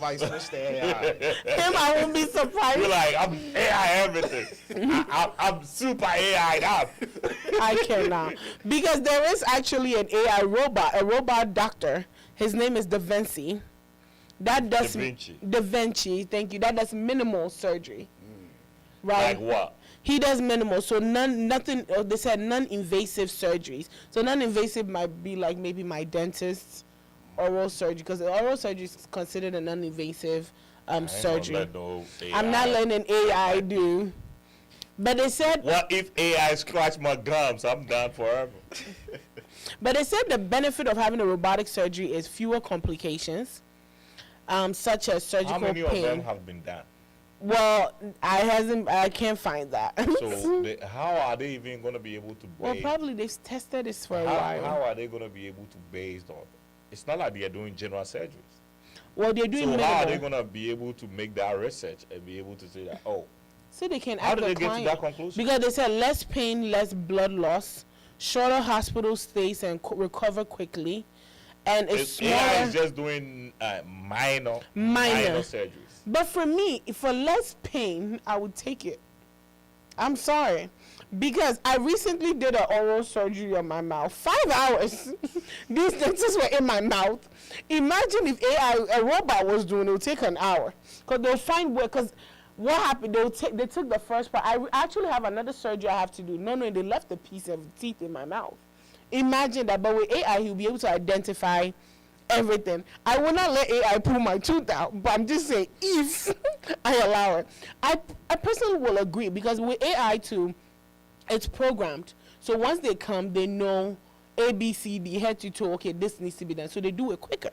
Speaker 3: might switch to AI.
Speaker 1: Him, I won't be surprised.
Speaker 2: You're like, I'm AI everything. I'm super AI up.
Speaker 1: I cannot. Because there is actually an AI robot, a robot doctor. His name is Da Vinci. That does Da Vinci, thank you. That does minimal surgery. Right?
Speaker 2: Like what?
Speaker 1: He does minimal, so nothing. They said non-invasive surgeries. So non-invasive might be like maybe my dentist, oral surgery, because oral surgery is considered a non-invasive surgery. I'm not letting an AI do. But they said.
Speaker 2: What if AI scratch my gums? I'm done forever.
Speaker 1: But they said the benefit of having a robotic surgery is fewer complications, such as surgical
Speaker 2: How many
Speaker 1: pain.
Speaker 2: of them have been done?
Speaker 1: Well, I can't find that.
Speaker 2: So how are they even going to be able to base?
Speaker 1: Well, probably they've tested this for a
Speaker 2: how
Speaker 1: while.
Speaker 2: are they going to be able to base on? It's not like they are doing general surgeries.
Speaker 1: Well, they're doing
Speaker 2: So
Speaker 1: minimal.
Speaker 2: how are they gonna be able to make that research and be able to say that? Oh,
Speaker 1: So they can
Speaker 2: how
Speaker 1: ask
Speaker 2: did
Speaker 1: the
Speaker 2: they get to
Speaker 1: client.
Speaker 2: that conclusion?
Speaker 1: Because they said less pain, less blood loss, shorter hospital stays, and recover quickly, and it's
Speaker 2: AI is
Speaker 1: smaller.
Speaker 2: just doing minor surgeries.
Speaker 1: But for me, for less pain, I would take it. I'm sorry. Because I recently did an oral surgery on my mouth. 5 hours. These dentists were in my mouth. Imagine if a robot was doing it, would take an hour. Because they'll find where, because what happened, they took the first part. I actually have another surgery I have to do. No, they left a piece of teeth in my mouth. Imagine that. But with AI, he'll be able to identify everything. I will not let AI pull my tooth out, but I'm just saying if I allow it. I personally will agree, because with AI too, it's programmed. So once they come, they know A, B, C, D, head to toe, okay, this needs to be done. So they do it quicker.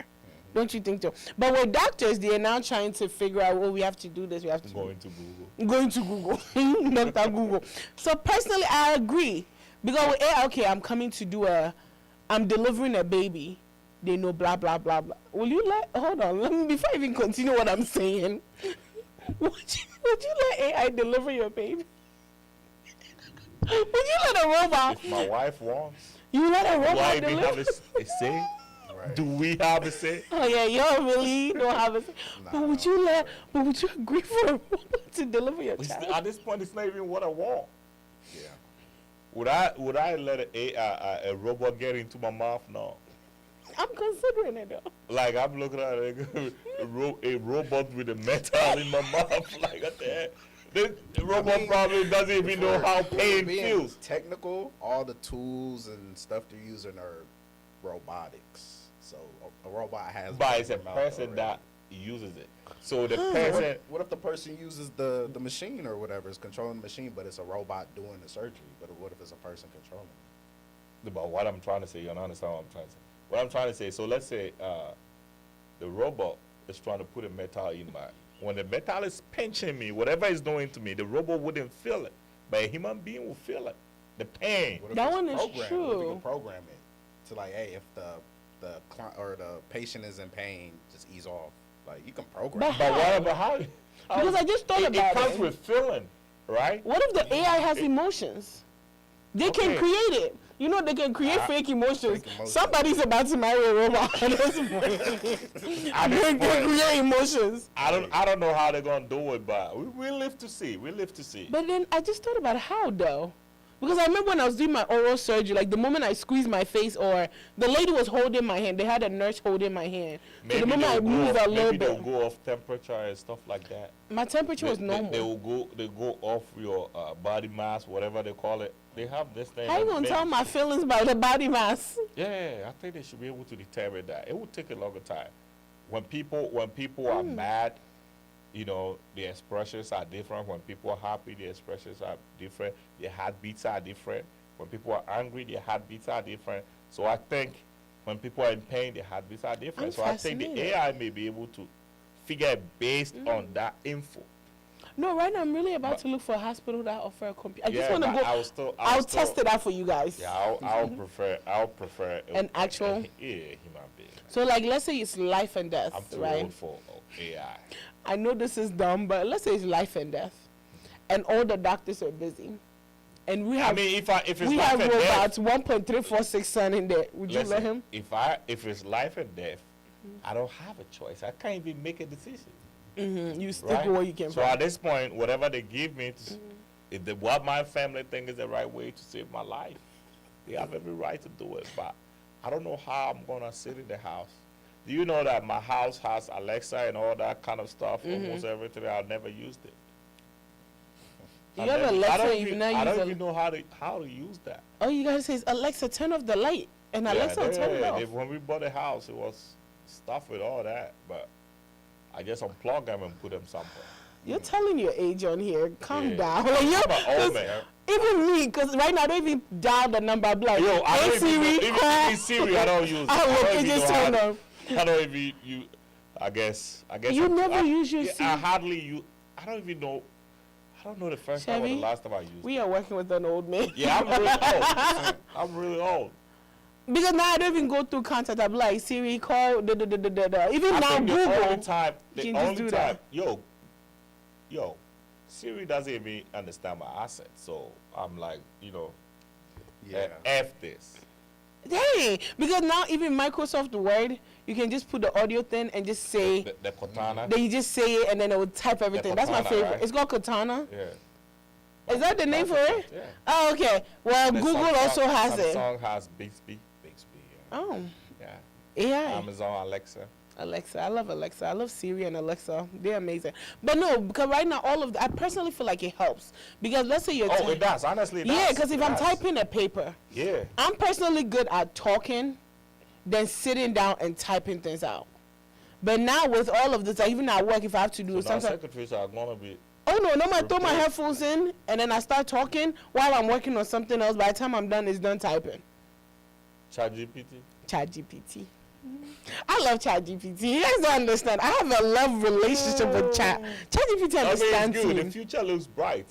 Speaker 1: Don't you think so? But with doctors, they are now trying to figure out, oh, we have to do this, we have to
Speaker 2: Going to Google.
Speaker 1: Going to Google. Dr. Google. So personally, I agree. Because with AI, okay, I'm delivering a baby. They know blah, blah, blah, blah. Hold on, let me, before I even continue what I'm saying, would you let AI deliver your baby? Would you let a robot?
Speaker 2: If my wife wants,
Speaker 1: You let a
Speaker 2: do I
Speaker 1: robot
Speaker 2: even
Speaker 1: deliver?
Speaker 2: have a say?
Speaker 3: Right.
Speaker 2: Do we have a say?
Speaker 1: Oh yeah, you really don't have a.
Speaker 3: Nah,
Speaker 1: But would you agree for a robot to deliver your
Speaker 2: It's-
Speaker 1: child?
Speaker 2: At this point, it's not even what I want.
Speaker 3: Yeah.
Speaker 2: Would I let a robot get into my mouth? No.
Speaker 1: I'm considering it though.
Speaker 2: Like, I'm looking at a robot with a metal in my mouth. Like, what the heck? The robot probably doesn't even know how pain
Speaker 3: being
Speaker 2: feels.
Speaker 3: Technical, all the tools and stuff they're using are robotics. So a robot has.
Speaker 2: But it's a
Speaker 3: one mouth
Speaker 2: person
Speaker 3: already.
Speaker 2: that uses it. So the
Speaker 3: So
Speaker 2: person,
Speaker 3: what if the person uses the machine or whatever, is controlling the machine, but it's a robot doing the surgery? But what if it's a person controlling it?
Speaker 2: but what I'm trying to say, you don't understand what I'm trying to say. What I'm trying to say, so let's say the robot is trying to put a metal in my. When the metal is pinching me, whatever it's doing to me, the robot wouldn't feel it, but a human being will feel it, the pain.
Speaker 3: What if
Speaker 1: That
Speaker 3: it's
Speaker 1: one is
Speaker 3: programmed? What if
Speaker 1: true.
Speaker 3: you can program it to, like, hey, if the client or the patient is in pain, just ease off. Like, you can program.
Speaker 1: But
Speaker 3: it.
Speaker 2: But
Speaker 1: how?
Speaker 2: what about how?
Speaker 1: Because I just thought
Speaker 2: it
Speaker 1: about
Speaker 2: comes
Speaker 1: it.
Speaker 2: with feeling, right?
Speaker 1: What if the AI has emotions? They can
Speaker 2: Okay.
Speaker 1: create it. You know, they can create fake emotions.
Speaker 3: fake emotions.
Speaker 1: Somebody's about to marry a robot at this point.
Speaker 2: At this
Speaker 1: They can
Speaker 2: point,
Speaker 1: create emotions.
Speaker 2: I don't know how they're gonna do it, but we live to see. We live to see.
Speaker 1: But then I just thought about how though. Because I remember when I was doing my oral surgery, like the moment I squeezed my face, or the lady was holding my hand, they had a nurse holding my hand. So the moment I moved a little
Speaker 2: maybe they'll
Speaker 1: bit,
Speaker 2: go off temperature and stuff like that.
Speaker 1: my temperature was
Speaker 2: They
Speaker 1: normal.
Speaker 2: will go off your body mass, whatever they call it. They have this thing.
Speaker 1: How you
Speaker 2: that
Speaker 1: gonna
Speaker 2: makes-
Speaker 1: tell my feelings by the body mass?
Speaker 2: Yeah, I think they should be able to determine that. It will take a longer time. When people are mad, you know, the expressions are different. When people are happy, the expressions are different. Their heartbeats are different. When people are angry, their heartbeats are different. So I think when people are in pain, their heartbeats are different.
Speaker 1: I'm
Speaker 2: So I think the
Speaker 1: fascinated.
Speaker 2: AI may be able to figure it based on that info.
Speaker 1: No, right now I'm really about to look for a hospital that offer a computer. I just want to
Speaker 2: but
Speaker 1: go. I'll test it out for you guys.
Speaker 2: Yeah, I'll prefer
Speaker 1: An actual-
Speaker 2: human being.
Speaker 1: So like, let's say it's life and death,
Speaker 2: I'm too
Speaker 1: right?
Speaker 2: old for AI.
Speaker 1: I know this is dumb, but let's say it's life and death, and all the doctors are busy, and we
Speaker 2: I
Speaker 1: have
Speaker 2: mean, if it's
Speaker 1: we
Speaker 2: life
Speaker 1: have
Speaker 2: and death,
Speaker 1: robots 1.346 son in there. Would you let
Speaker 2: listen,
Speaker 1: him?
Speaker 2: if it's life and death, I don't have a choice. I can't even make a decision.
Speaker 1: You stick
Speaker 2: Right?
Speaker 1: with what you can
Speaker 2: So
Speaker 1: find.
Speaker 2: at this point, whatever they give me, what my family think is the right way to save my life, they have every right to do it. But I don't know how I'm gonna sit in the house. Do you know that my house has Alexa and all that kind of stuff? Almost everything. I've never used it.
Speaker 1: You have Alexa, you've not
Speaker 2: I
Speaker 1: used
Speaker 2: don't
Speaker 1: a-
Speaker 2: even know how to use that.
Speaker 1: All you gotta say is Alexa, turn off the light, and Alexa will turn it off.
Speaker 2: When we bought a house, it was stuff with all that, but I just unplug them and put them somewhere.
Speaker 1: You're telling your age on here. Calm
Speaker 2: Yeah.
Speaker 1: down. Like,
Speaker 2: I'm
Speaker 1: you're,
Speaker 2: an old man.
Speaker 1: even me, because right now I don't even dial the number. I'm like,
Speaker 2: Yo, I
Speaker 1: hey
Speaker 2: don't
Speaker 1: Siri,
Speaker 2: even
Speaker 1: call.
Speaker 2: even Siri. I don't use. It.
Speaker 1: I
Speaker 2: I
Speaker 1: look,
Speaker 2: don't
Speaker 1: it
Speaker 2: even
Speaker 1: just
Speaker 2: know how
Speaker 1: turned
Speaker 2: to-
Speaker 1: off.
Speaker 2: I don't even you. I guess.
Speaker 1: You
Speaker 2: I'm-
Speaker 1: never
Speaker 2: I,
Speaker 1: use your
Speaker 2: yeah,
Speaker 1: Siri?
Speaker 2: I hardly use. I don't even know. I don't know the first time or the
Speaker 1: Chevy,
Speaker 2: last time I used.
Speaker 1: We are working with an old man.
Speaker 2: Yeah, I'm really old. I'm really old.
Speaker 1: Because now I don't even go through contact. I'm like, Siri, call, da, da, da, da, da, da. Even
Speaker 2: I
Speaker 1: now,
Speaker 2: think
Speaker 1: Google.
Speaker 2: the only time,
Speaker 1: that.
Speaker 2: yo, Siri doesn't even understand my accent. So I'm like, F this.
Speaker 1: Dang, because now even Microsoft Word, you can just put the audio thing and just say.
Speaker 2: The Cortana.
Speaker 1: Then you just say it and then it will type everything. That's my
Speaker 2: Cortana,
Speaker 1: favorite.
Speaker 2: right?
Speaker 1: It's called Cortana.
Speaker 2: Yeah.
Speaker 1: Is that the name for it?
Speaker 2: Yeah.
Speaker 1: Oh, okay. Well,
Speaker 2: And then
Speaker 1: Google also has it.
Speaker 2: Samsung has Bixby.
Speaker 1: Oh,
Speaker 2: Yeah.
Speaker 1: AI.
Speaker 2: Amazon Alexa.
Speaker 1: Alexa. I love Alexa. I love Siri and Alexa. They're amazing. But no, because right now I personally feel like it helps. Because let's say you're
Speaker 2: It does. Honestly, it does.
Speaker 1: yeah, because if
Speaker 2: It
Speaker 1: I'm
Speaker 2: does.
Speaker 1: typing a paper,
Speaker 2: Yeah.
Speaker 1: I'm personally good at talking than sitting down and typing things out. But now with all of this, even at work, if I have to do
Speaker 2: So now
Speaker 1: sometimes.
Speaker 2: secretaries are going to be.
Speaker 1: Oh no, I throw my
Speaker 2: Replace.
Speaker 1: headphones in and then I start talking while I'm working on something else. By the time I'm done, it's done typing.
Speaker 2: ChatGPT.
Speaker 1: ChatGPT. I love ChatGPT. You guys don't understand. I have a love relationship with Chat. ChatGPT
Speaker 2: I mean, it's
Speaker 1: understands
Speaker 2: good.
Speaker 1: me.
Speaker 2: The future looks bright,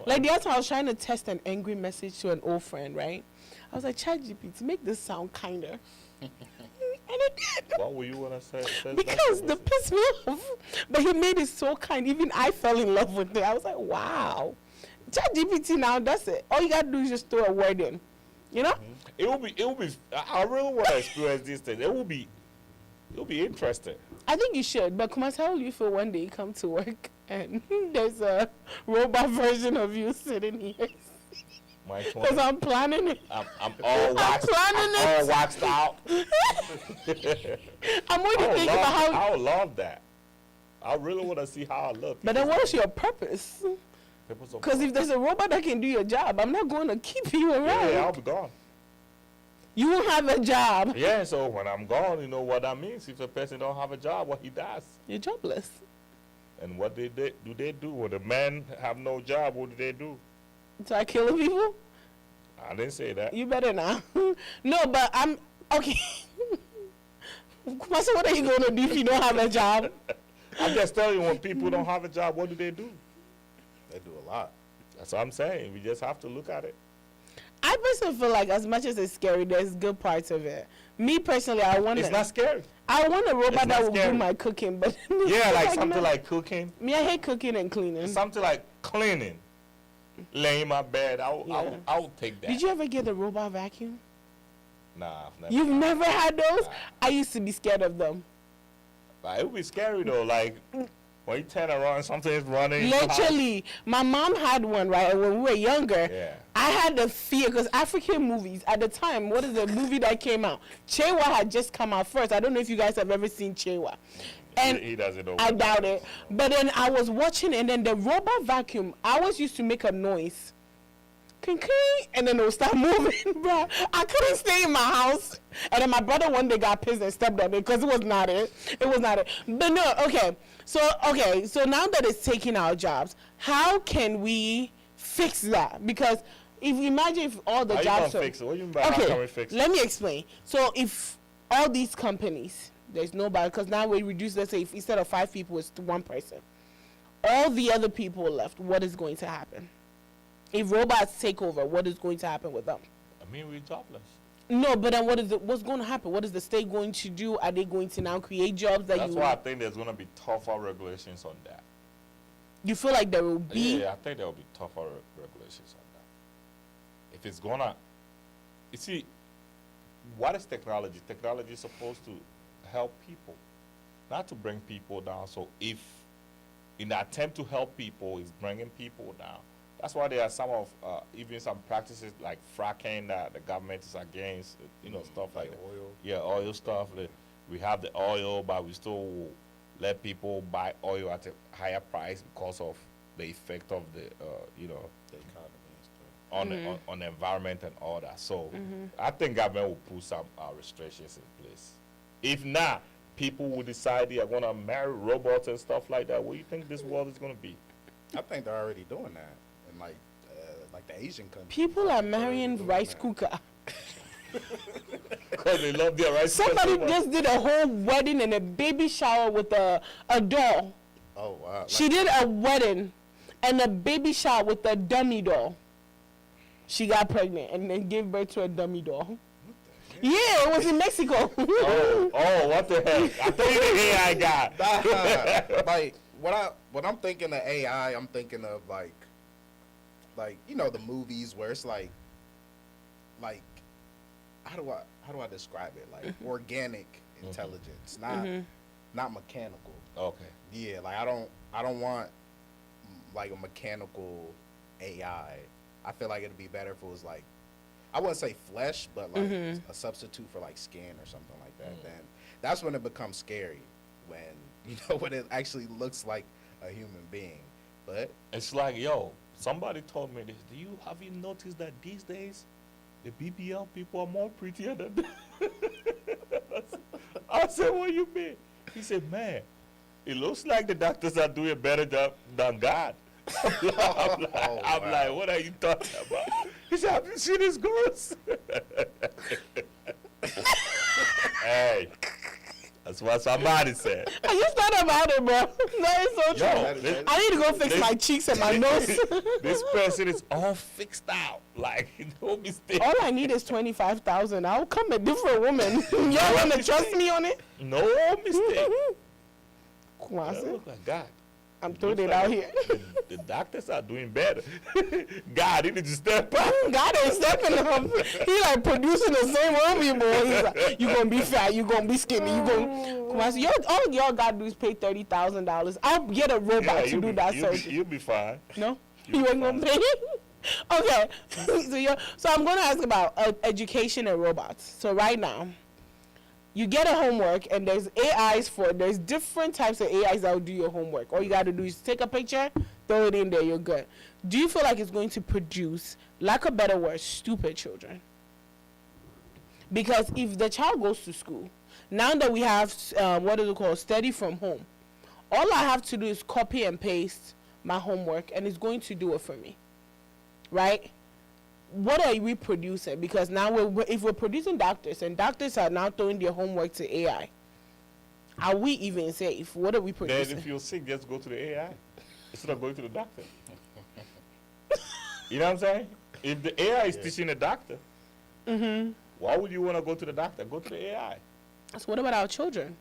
Speaker 1: Like the other time I was trying to test an angry message to an old friend, right? I was like, ChatGPT, make this sound kinder. And it did.
Speaker 2: What were you going to say?
Speaker 1: Because the pissed me off. But he made it so kind. Even I fell in love with it. I was like, wow. ChatGPT now does it. All you got to do is just throw a word in. You know?
Speaker 2: It will be. I really want to experience this thing. It will be interesting.
Speaker 1: I think you should. But Kumasi, how will you feel one day you come to work and there's a robot version of you sitting here?
Speaker 2: My
Speaker 1: Because I'm planning it.
Speaker 2: I'm all waxed. All waxed out.
Speaker 1: I'm waiting to think about how.
Speaker 2: I would love that. I really want to see how I look.
Speaker 1: But then what's your purpose?
Speaker 2: Because
Speaker 1: Because if there's a robot that can do your job, I'm not going to keep you around.
Speaker 2: yeah, I'll be gone.
Speaker 1: You won't have a job.
Speaker 2: Yeah, so when I'm gone, you know what that means. If the person don't have a job, what he does.
Speaker 1: You're jobless.
Speaker 2: And what do they do? When the men have no job, what do they do?
Speaker 1: Try killing people?
Speaker 2: I didn't say that.
Speaker 1: You better not. No, but I'm okay. So what are you going to do if you don't have a job?
Speaker 2: I'm just telling you, when people don't have a job, what do? They do
Speaker 3: a lot.
Speaker 2: That's what I'm saying. We just have to look at it.
Speaker 1: I personally feel like as much as it's scary, there's good parts of it. Me personally, I want
Speaker 2: It's not scary.
Speaker 1: I want a robot
Speaker 2: It's
Speaker 1: that
Speaker 2: not
Speaker 1: will do
Speaker 2: scary.
Speaker 1: my cooking, but
Speaker 2: Yeah, like something
Speaker 1: man,
Speaker 2: like cooking.
Speaker 1: me, I hate cooking and cleaning.
Speaker 2: Something like cleaning. Laying my bed. I'll take that.
Speaker 1: Did you ever get the robot vacuum?
Speaker 2: Nah, I've never.
Speaker 1: You've never had those?
Speaker 2: Nah.
Speaker 1: I used to be scared of them.
Speaker 2: Like, it would be scary though. Like when you turn around, something's running. in the house.
Speaker 1: Literally, my mom had one, right? And when we were younger,
Speaker 2: Yeah.
Speaker 1: I had the fear because African movies at the time, what is the movie that came out? Chewa had just come out first. I don't know if you guys have ever seen Chewa. And
Speaker 2: He doesn't know.
Speaker 1: I doubt it. But then I was watching, and then the robot vacuum, I always used to make a noise. Cling, cling, and then it would start moving, bro. I couldn't stay in my house. And then my brother one day got pissed and stepped on it because it was not it. It was not it. But no, okay. So now that it's taking our jobs, how can we fix that? Because if you imagine if all the
Speaker 2: How you
Speaker 1: jobs
Speaker 2: gonna fix it? What do you mean by how can we fix it?
Speaker 1: let me explain. So if all these companies, there's nobody, because now we reduce, let's say, if instead of 5 people, it's 1 person. All the other people left, what is going to happen? If robots take over, what is going to happen with them?
Speaker 2: I mean, we're jobless.
Speaker 1: No, but then what's going to happen? What is the state going to do? Are they going to now create jobs that
Speaker 2: That's why I think there's gonna be tougher regulations on that.
Speaker 1: you feel like there will be?
Speaker 2: Yeah, I think there will be tougher regulations on that. If it's gonna, you see, what is technology? Technology is supposed to help people, not to bring people down. So if in the attempt to help people is bringing people down, that's why there are some of even some practices like fracking that the government is against, stuff like that.
Speaker 3: Oil.
Speaker 2: Yeah, oil stuff. We have the oil, but we still let people buy oil at a higher price because of the effect of the
Speaker 3: The economy and stuff.
Speaker 2: on the environment and all that. So I think government will put some restrictions in place. If not, people will decide they are going to marry robots and stuff like that. What do you think this world is going to be?
Speaker 3: I think they're already doing that in like the Asian countries.
Speaker 1: People are
Speaker 3: They're already
Speaker 1: marrying
Speaker 3: doing
Speaker 1: rice
Speaker 3: that.
Speaker 1: cooker.
Speaker 2: Because they love their rice.
Speaker 1: Somebody
Speaker 2: so much.
Speaker 1: just did a whole wedding and a baby shower with a doll.
Speaker 3: Oh wow!
Speaker 1: She did a wedding and a baby shower with a dummy doll. She got pregnant and then gave birth to a dummy doll. Yeah, it was in Mexico.
Speaker 2: Oh, what the heck? I thought you the AI guy.
Speaker 3: Like when I'm thinking of AI, I'm thinking of like you know the movies where it's like how do I describe it? Like organic intelligence, not mechanical.
Speaker 2: Okay.
Speaker 3: Yeah, like I don't want like a mechanical AI. I feel like it'd be better if it was like, I wouldn't say flesh, but like a substitute for like skin or something like that. Then that's when it becomes scary, when when it actually looks like a human being. But
Speaker 2: it's like, yo, somebody told me this. Have you noticed that these days the BBL people are more prettier than them? I said, what you mean? He said, man, it looks like the doctors are doing a better job than God. I'm like, what are you talking about? He said, have you seen his girls? Hey, that's what somebody said.
Speaker 1: I just thought about it, bro. That is so true. I need to go fix my cheeks and my nose.
Speaker 2: This person is all fixed out. Like, no mistake.
Speaker 1: All I need is 25,000. I'll come a different woman. Y'all want to trust me on it?
Speaker 2: No mistake.
Speaker 1: Kwasi,
Speaker 2: Look like God.
Speaker 1: I'm throwing it out here.
Speaker 2: The doctors are doing better. God, he need to step up.
Speaker 1: God ain't stepping up. He like producing the same movie, boy. He's like, you gonna be fat, you gonna be skinny, you gonna. Kwasi, all y'all gotta do is pay $30,000. I'll get a robot to do that surgery.
Speaker 2: You'll be fine.
Speaker 1: No, you ain't gonna pay. Okay, so I'm gonna ask about education and robots. So right now, you get a homework, and there's there's different types of AIs that will do your homework. All you got to do is take a picture, throw it in there, you're good. Do you feel like it's going to produce, lack of better word, stupid children? Because if the child goes to school, now that we have, study from home, all I have to do is copy and paste my homework, and it's going to do it for me, right? What are we producing? Because now if we're producing doctors, and doctors are now throwing their homework to AI, are we even safe? What are we producing?
Speaker 2: Then if you're sick, just go to the AI instead of going to the doctor. You know what I'm saying? If the AI is teaching the doctor, why would you want to go to the doctor? Go to the AI.
Speaker 1: So what about our children?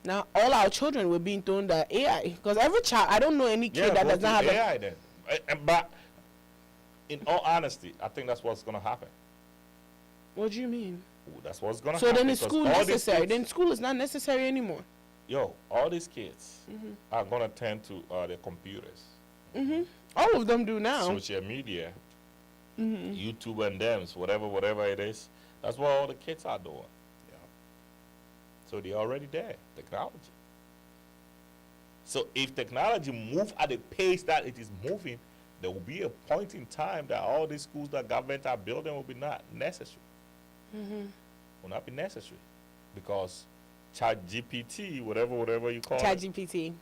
Speaker 1: Now all our children were being thrown to AI, because every child, I don't know any kid that does not have
Speaker 2: AI then. But in all honesty, I think that's what's going to happen.
Speaker 1: What do you mean?
Speaker 2: Ooh, that's what's going to
Speaker 1: So
Speaker 2: happen.
Speaker 1: then is school necessary? Then school is not necessary anymore.
Speaker 2: Yo, all these kids are going to turn to their computers.
Speaker 1: All of them do now.
Speaker 2: Social media, YouTube and them, whatever it is. That's what all the kids are doing. Yeah. So they're already there, technology. So if technology moves at the pace that it is moving, there will be a point in time that all these schools that government are building will be not necessary. Will not be necessary, because ChatGPT, whatever you call it.
Speaker 1: ChatGPT.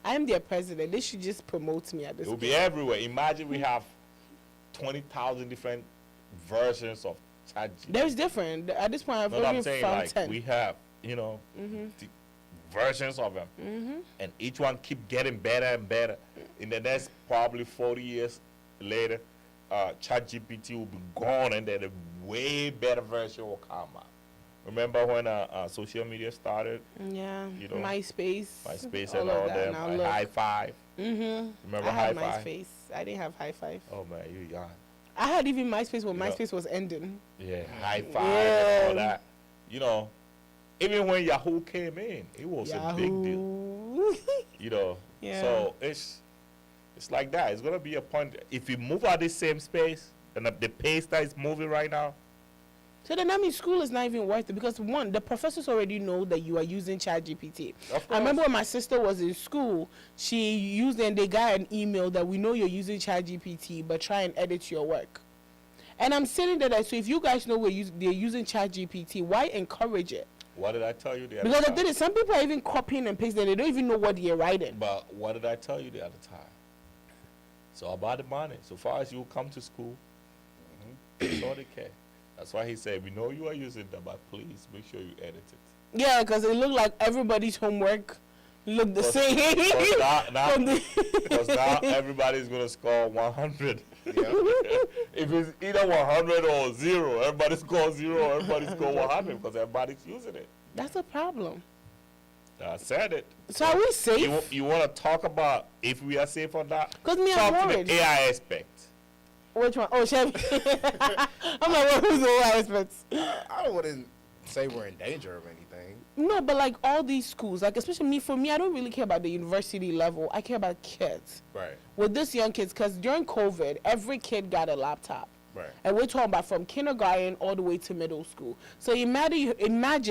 Speaker 1: I am their president. They should just promote me at this
Speaker 2: It will
Speaker 1: point.
Speaker 2: be everywhere. Imagine we have 20,000 different versions of ChatGPT.
Speaker 1: There's different. At this point, I've
Speaker 2: No, I'm
Speaker 1: only
Speaker 2: saying,
Speaker 1: found
Speaker 2: like,
Speaker 1: 10.
Speaker 2: we have, the versions of them. And each one keep getting better and better. In the next probably 40 years later, ChatGPT will be gone, and then a way better version will come out. Remember when social media started?
Speaker 1: Yeah,
Speaker 2: You know,
Speaker 1: MySpace
Speaker 2: and all
Speaker 1: that.
Speaker 2: them.
Speaker 1: Now
Speaker 2: Like
Speaker 1: look.
Speaker 2: High Five. Remember
Speaker 1: I
Speaker 2: High
Speaker 1: had
Speaker 2: Five?
Speaker 1: MySpace. I didn't have High Five.
Speaker 2: Oh man, you young.
Speaker 1: I had even MySpace when
Speaker 2: You know-
Speaker 1: MySpace was ending.
Speaker 2: Yeah, High Five and all that. Even when Yahoo came in, it was a big deal.
Speaker 1: Yahoo. Yeah.
Speaker 2: So it's like that. It's gonna be a point if we move at the same space and the pace that is moving right now.
Speaker 1: So then that means school is not even worth it, because one, the professors already know that you are using ChatGPT.
Speaker 2: Of
Speaker 1: I remember
Speaker 2: course.
Speaker 1: when my sister was in school, she used it and they got an email that we know you're using ChatGPT, but try and edit your work. And I'm sitting there like, so if you guys know they're using ChatGPT, why encourage it?
Speaker 2: What did I tell you the other
Speaker 1: Because the
Speaker 2: time?
Speaker 1: thing is, some people are even copying and pasting, they don't even know what they're writing.
Speaker 2: But what did I tell you the other time? So about the money. So far as you come to school, that's all they care. That's why he said, we know you are using that, but please make sure you edit it.
Speaker 1: Yeah, because it looked like everybody's homework looked the same.
Speaker 2: Because now everybody's going to score 100 If it's either 100 or 0, everybody scores 0, everybody scores 100 because everybody's using it.
Speaker 1: That's a problem.
Speaker 2: I said it.
Speaker 1: So are we safe?
Speaker 2: You want to talk about if we are safe or not?
Speaker 1: Because me, I'm
Speaker 2: Talk to
Speaker 1: worried.
Speaker 2: the AI aspect.
Speaker 1: Which one? Oh, Chevy. I'm like, well, who's the AI aspects?
Speaker 3: I wouldn't say we're in danger of anything.
Speaker 1: No, but like all these schools, like especially me, for me, I don't really care about the university level. I care about kids.
Speaker 3: Right.
Speaker 1: With this young kids, because during COVID, every kid got a laptop.
Speaker 3: Right.
Speaker 1: And we're talking about from kindergarten all the way to middle school. So imagine,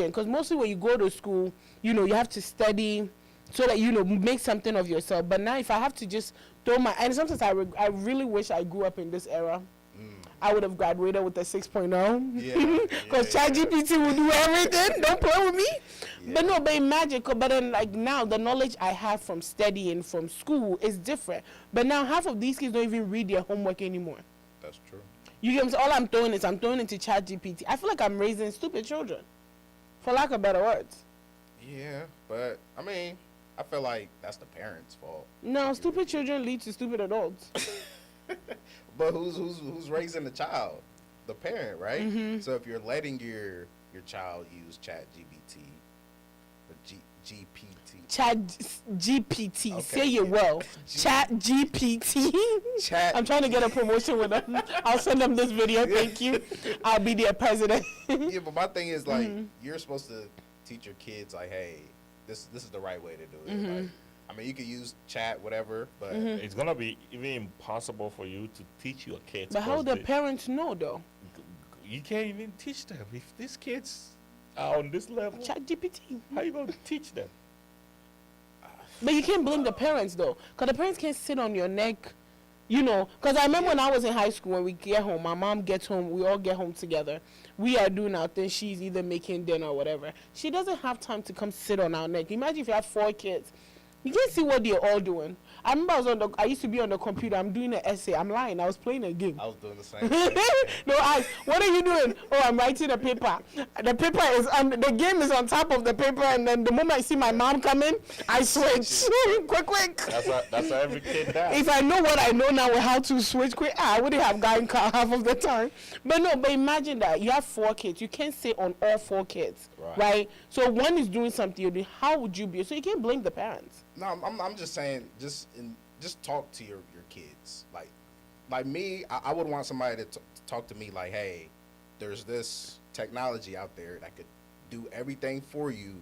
Speaker 1: because mostly when you go to school, you know, you have to study so that, you know, make something of yourself. But now if I have to just throw and sometimes I really wish I grew up in this era. I would have graduated with a 6.0.
Speaker 3: Yeah.
Speaker 1: Because ChatGPT will do everything. Don't play with me. Yeah. But no, but imagine, but then like now the knowledge I have from studying from school is different. But now half of these kids don't even read their homework anymore.
Speaker 3: That's true.
Speaker 1: You get all I'm throwing into ChatGPT. I feel like I'm raising stupid children, for lack of better words.
Speaker 3: Yeah, but I mean, I feel like that's the parents' fault.
Speaker 1: No, stupid children lead to stupid adults.
Speaker 3: But who's raising the child? The parent, right? Mm-hmm. So if you're letting your child use ChatGPT or GPT.
Speaker 1: ChatGPT.
Speaker 3: Okay.
Speaker 1: Say it well. ChatGPT. I'm trying to get a promotion with them. I'll send them this video. Thank you. I'll be their president.
Speaker 3: Yeah, but my thing is like you're supposed to teach your kids like, hey, this is the right way to do it. Like, I mean, you could use chat, whatever, but
Speaker 2: it's gonna be even impossible for you to teach your kids.
Speaker 1: But how the parents know though?
Speaker 2: You can't even teach them if these kids are on this level.
Speaker 1: ChatGPT.
Speaker 2: How you gonna teach them?
Speaker 1: But you can't blame the parents though, because the parents can't sit on your neck, you know. Because I remember when I was in high school, when we get home, my mom gets home, we all get home together. We are doing our thing. She's either making dinner or whatever. She doesn't have time to come sit on our neck. Imagine if you have 4 kids. You can't see what they're all doing. I remember I used to be on the computer. I'm doing an essay. I'm lying. I was playing a game.
Speaker 3: I was doing the same thing.
Speaker 1: No, what are you doing? Oh, I'm writing a paper. The paper is the game is on top of the paper, and then the moment I see my mom coming, I switch. quick.
Speaker 2: That's how every kid does.
Speaker 1: If I know what I know now with how to switch quick, I wouldn't have gotten caught half of the time. But no, but imagine that you have 4 kids. You can't say on all 4 kids, right? So one is doing something. How would you be? So you can't blame the parents.
Speaker 3: No, I'm just saying, just talk to your kids. Like me, I would want somebody to talk to me like, hey, there's this technology out there that could do everything for you,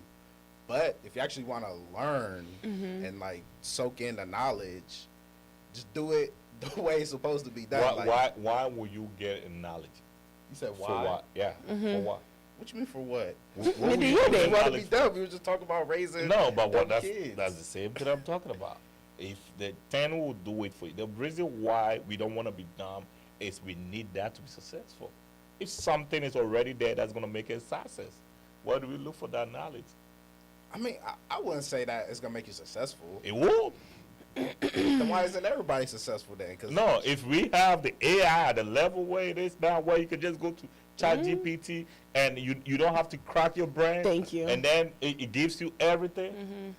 Speaker 3: but if you actually want to learn and like soak in the knowledge, just do it the way it's supposed to be done.
Speaker 2: Why would you get a knowledge?
Speaker 3: You said why?
Speaker 2: For what? Yeah. For what?
Speaker 3: What you mean for what?
Speaker 2: What
Speaker 3: want to be done? We were just talking about raising.
Speaker 2: No, but
Speaker 3: kids.
Speaker 2: That's the same thing I'm talking about. If the 10 will do it for you, the reason why we don't want to be dumb is we need that to be successful. If something is already there that's going to make it success, why do we look for that knowledge?
Speaker 3: I mean, I wouldn't say that it's going to make you successful.
Speaker 2: It will.
Speaker 3: Then why isn't everybody successful then?
Speaker 2: No, if we have the AI at the level where it is now, where you can just go to ChatGPT and you don't have to crack your brain.
Speaker 1: Thank you.
Speaker 2: And then it gives you everything.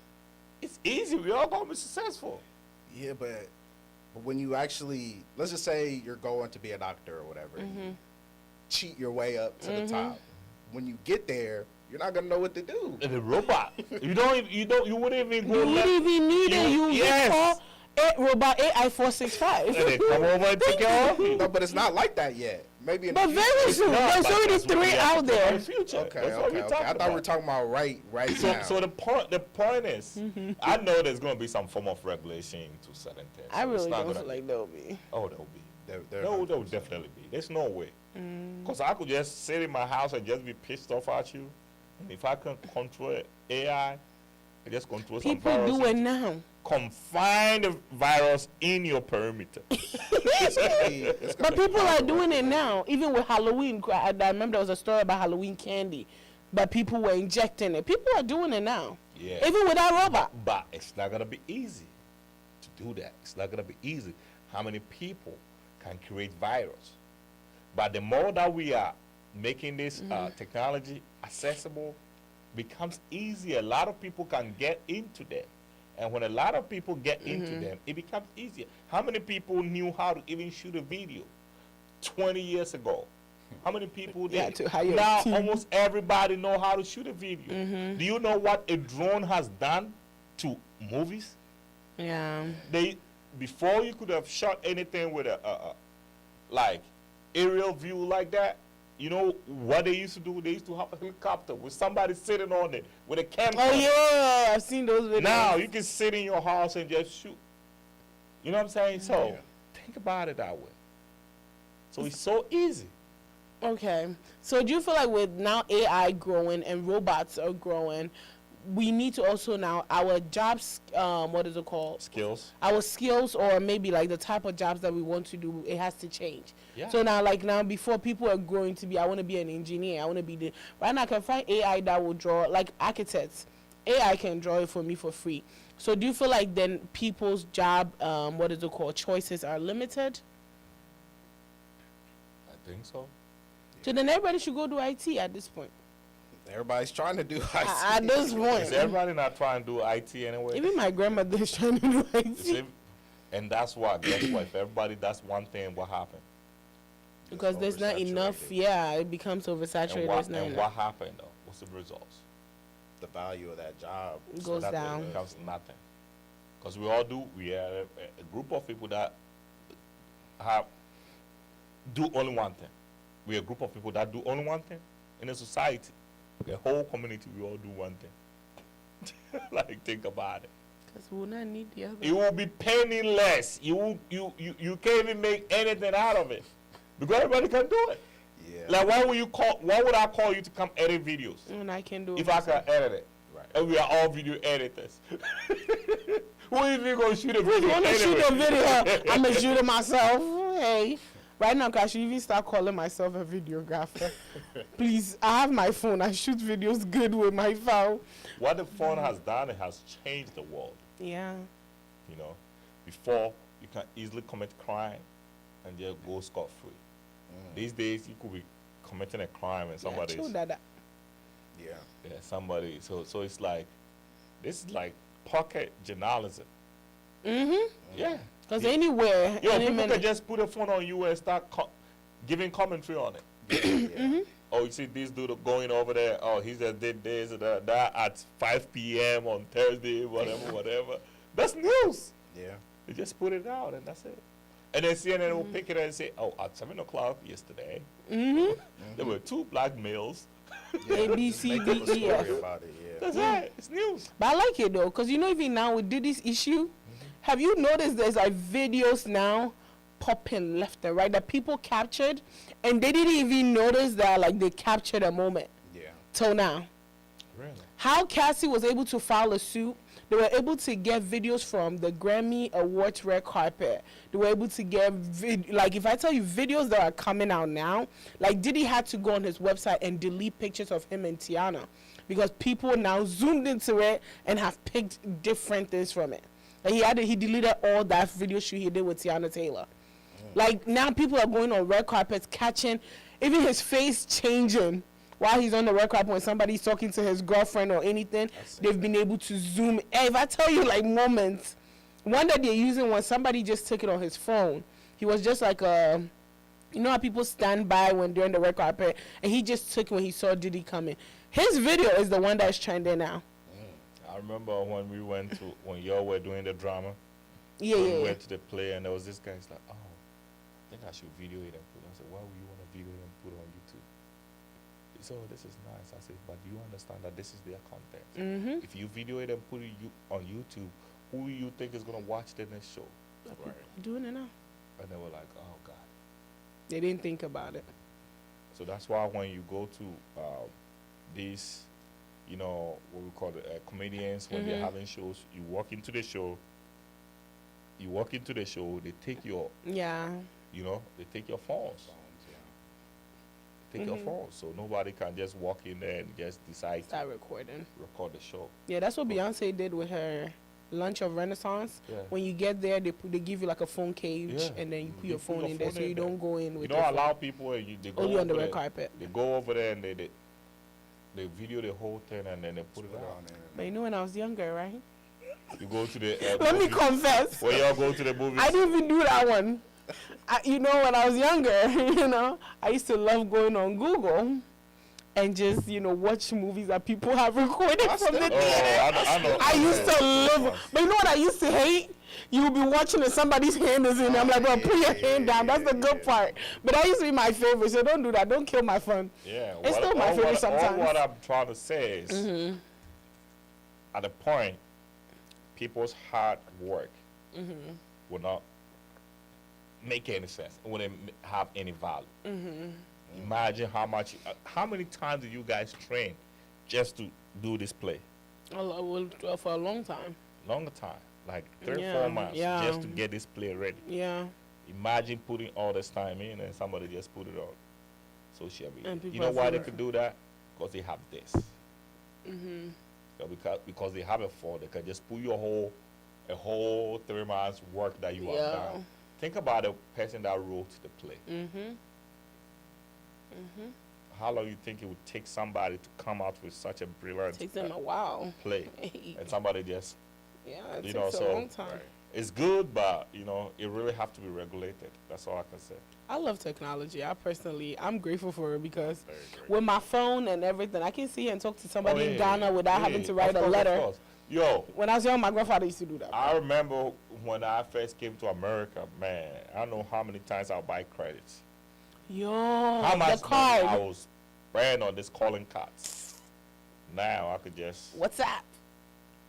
Speaker 2: It's easy. We're all going to be successful.
Speaker 3: Yeah, but when you actually, let's just say you're going to be a doctor or whatever, and you cheat your way up to the top. When you get there, you're not gonna know what to do.
Speaker 2: And the robot, you wouldn't even go.
Speaker 1: You wouldn't even need it. You
Speaker 2: yes.
Speaker 1: call robot AI465.
Speaker 2: And they come over and take care of you.
Speaker 3: No, but it's not like that yet. Maybe in
Speaker 1: but
Speaker 3: the
Speaker 1: very soon. There's already 3 out there.
Speaker 2: In the future.
Speaker 3: Okay. I thought we were talking about right now.
Speaker 2: So the point is, I know there's going to be some form of regulation to certain things.
Speaker 1: I really don't feel like there'll be.
Speaker 2: Oh, there'll be. There'll definitely be. There's no way. Because I could just sit in my house and just be pissed off at you. And if I can control AI, I just control some
Speaker 1: people
Speaker 2: virus.
Speaker 1: People do it now.
Speaker 2: Confine the virus in your perimeter.
Speaker 1: But people are doing it now, even with Halloween. I remember there was a story about Halloween candy, but people were injecting it. People are doing it now, even without robot.
Speaker 2: But it's not going to be easy to do that. It's not going to be easy. How many people can create virus? But the more that we are making this technology accessible, becomes easier. A lot of people can get into that. And when a lot of people get into them, it becomes easier. How many people knew how to even shoot a video 20 years ago? How many people did?
Speaker 1: to hire
Speaker 2: Now
Speaker 1: a team.
Speaker 2: almost everybody know how to shoot a video. Do you know what a drone has done to movies?
Speaker 1: Yeah.
Speaker 2: Before you could have shot anything with a like aerial view like that. You know what they used to do? They used to have a helicopter with somebody sitting on it with a camera.
Speaker 1: Oh yeah, I've seen those videos.
Speaker 2: Now you can sit in your house and just shoot. You know what I'm saying? So think about it that way. So it's so easy.
Speaker 1: Okay. So do you feel like with now AI growing and robots are growing, we need to also now our jobs, what is it called?
Speaker 2: Skills.
Speaker 1: Our skills, or maybe like the type of jobs that we want to do, it has to change.
Speaker 2: Yeah.
Speaker 1: So now, like now, before people are growing to be, I want to be an engineer, I want to be the. Right now, I can find AI that will draw, like architects. AI can draw it for me for free. So do you feel like then people's job, what is it called, choices are limited?
Speaker 2: I think so.
Speaker 1: So then everybody should go do IT at this point.
Speaker 3: Everybody's trying to do IT.
Speaker 1: At this point.
Speaker 2: Is everybody not trying to do IT anyway?
Speaker 1: Even my grandmother is trying to do IT.
Speaker 2: And that's why, guess what? If everybody does one thing, what happened?
Speaker 1: Because there's not enough, it becomes oversaturated.
Speaker 2: And what happened though? What's the results?
Speaker 3: The value of that job
Speaker 1: Goes down.
Speaker 2: It becomes nothing. Because we are a group of people that do only one thing. We're a group of people that do only one thing in a society. The whole community, we all do one thing. Like, think about it.
Speaker 1: Because we will not need the other.
Speaker 2: It will be penniless. You can't even make anything out of it. Because everybody can do it.
Speaker 3: Yeah.
Speaker 2: Like, why would I call you to come edit videos?
Speaker 1: And I can do it.
Speaker 2: If I can edit it.
Speaker 3: Right.
Speaker 2: And we are all video editors. Who is even going to shoot a video?
Speaker 1: I'm going to
Speaker 2: anyway?
Speaker 1: shoot a video. I'm going to shoot it myself. Hey. Right now, I should even start calling myself a videographer. Please, I have my phone. I shoot videos good with my phone.
Speaker 2: What the phone has done, it has changed the world.
Speaker 1: Yeah.
Speaker 2: You know, before you can easily commit crime and just go scot-free. These days, you could be committing a crime and somebody.
Speaker 3: Yeah.
Speaker 2: Somebody. So it's like, this is like pocket journalism. Yeah.
Speaker 1: Because anywhere,
Speaker 2: People can just put a phone on you and start giving commentary on it. Oh, you see this dude going over there. Oh, he just did this or that at 5 p.m. on Thursday, whatever. That's news.
Speaker 3: Yeah.
Speaker 2: They just put it out and that's it. And then CNN will pick it up and say, oh, at 7 o'clock yesterday, there were 2 black males.
Speaker 1: A, B, C,
Speaker 3: Make
Speaker 1: D,
Speaker 3: up a
Speaker 1: E,
Speaker 3: story
Speaker 1: F.
Speaker 3: about it, yeah.
Speaker 2: That's right. It's news.
Speaker 1: But I like it though, because you know, even now with this issue, have you noticed there's like videos now popping left and right that people captured and they didn't even notice that like they captured a moment.
Speaker 3: Yeah.
Speaker 1: Till now.
Speaker 2: Really?
Speaker 1: How Cassie was able to file a suit, they were able to get videos from the Grammy Awards red carpet. They were able to get, like if I tell you videos that are coming out now, like Diddy had to go on his website and delete pictures of him and Tiana because people now zoomed into it and have picked different things from it. Like he deleted all that video shoot he did with Tiana Taylor. Like now people are going on red carpets catching even his face changing while he's on the red carpet when somebody's talking to his girlfriend or anything. They've been able to zoom. Hey, if I tell you like moments, one that they're using when somebody just took it on his phone. He was just like you know how people stand by when they're on the red carpet, and he just took it when he saw Diddy coming. His video is the one that's trending now.
Speaker 2: I remember when we went to, when y'all were doing the drama.
Speaker 1: Yeah,
Speaker 2: We went to the play and there was this guy, he's like, oh, I think I should video it and put it. I said, why would you want to video it and put it on YouTube? He said, oh, this is nice. I said, but you understand that this is their content. If you video it and put it on YouTube, who do you think is going to watch the next show?
Speaker 3: Right.
Speaker 1: Doing it now.
Speaker 2: And they were like, oh, God.
Speaker 1: They didn't think about it.
Speaker 2: So that's why when you go to these, you know, what we call it, comedians, when they're having shows, you walk into the show, they take your, you know, they take your phones. Take your phones. So nobody can just walk in there and just decide
Speaker 1: Start
Speaker 2: to
Speaker 1: recording.
Speaker 2: record the show.
Speaker 1: Yeah, that's what Beyonce did with her Lunch of Renaissance.
Speaker 2: Yeah.
Speaker 1: When you get there, they give you like a phone cage,
Speaker 2: Yeah.
Speaker 1: and then you put
Speaker 2: You
Speaker 1: your
Speaker 2: put
Speaker 1: phone
Speaker 2: your
Speaker 1: in there,
Speaker 2: phone
Speaker 1: so
Speaker 2: in
Speaker 1: you
Speaker 2: there.
Speaker 1: don't go in with
Speaker 2: You
Speaker 1: your
Speaker 2: don't
Speaker 1: phone.
Speaker 2: allow people, they go
Speaker 1: Only on the
Speaker 2: over
Speaker 1: red
Speaker 2: there.
Speaker 1: carpet.
Speaker 2: They go over there and they video the whole thing and then they put it out.
Speaker 1: But you know when I was younger, right?
Speaker 2: You go to the.
Speaker 1: Let me
Speaker 2: movie-
Speaker 1: confess.
Speaker 2: When y'all go to the movies.
Speaker 1: I didn't even do that one. When I was younger, I used to love going on Google and just, watch movies that people have recorded from the theater.
Speaker 2: I know.
Speaker 1: I used to live. But you know what I used to hate? You would be watching and somebody's hand is in. I'm like, bro, put your hand down. That's the good part. But that used to be my favorite, so don't do that. Don't kill my fun.
Speaker 2: Yeah.
Speaker 1: It's still my favorite sometimes.
Speaker 2: All what I'm trying to say is, at the point, people's hard work will not make any sense. It wouldn't have any value. Imagine how many times do you guys train just to do this play?
Speaker 1: For a long time.
Speaker 2: Longer time, like 3 or 4 months, just to get this play ready.
Speaker 1: Yeah.
Speaker 2: Imagine putting all this time in and somebody just put it on social media.
Speaker 1: And
Speaker 2: You know why they could do that? Because they have this. So because they have it for, they can just put a whole 3 months work that you have done. Think about the person that wrote the play. How long you think it would take somebody to come out with such a brilliant
Speaker 1: Takes them a while.
Speaker 2: play, and somebody just
Speaker 1: It
Speaker 2: you
Speaker 1: takes
Speaker 2: know,
Speaker 1: a long time.
Speaker 2: it's good, but it really have to be regulated. That's all I can say.
Speaker 1: I love technology. I'm grateful for it because
Speaker 2: Very great.
Speaker 1: with my phone and everything, I can see and talk to somebody in
Speaker 2: yeah,
Speaker 1: Ghana without having to write a letter.
Speaker 2: Of course. Yo,
Speaker 1: When I was young, my grandfather used to do that.
Speaker 2: I remember when I first came to America, man, I don't know how many times I'll buy credits.
Speaker 1: Yo,
Speaker 2: How much
Speaker 1: the
Speaker 2: money I
Speaker 1: card.
Speaker 2: was spending on this calling cards. Now I could just,
Speaker 1: WhatsApp.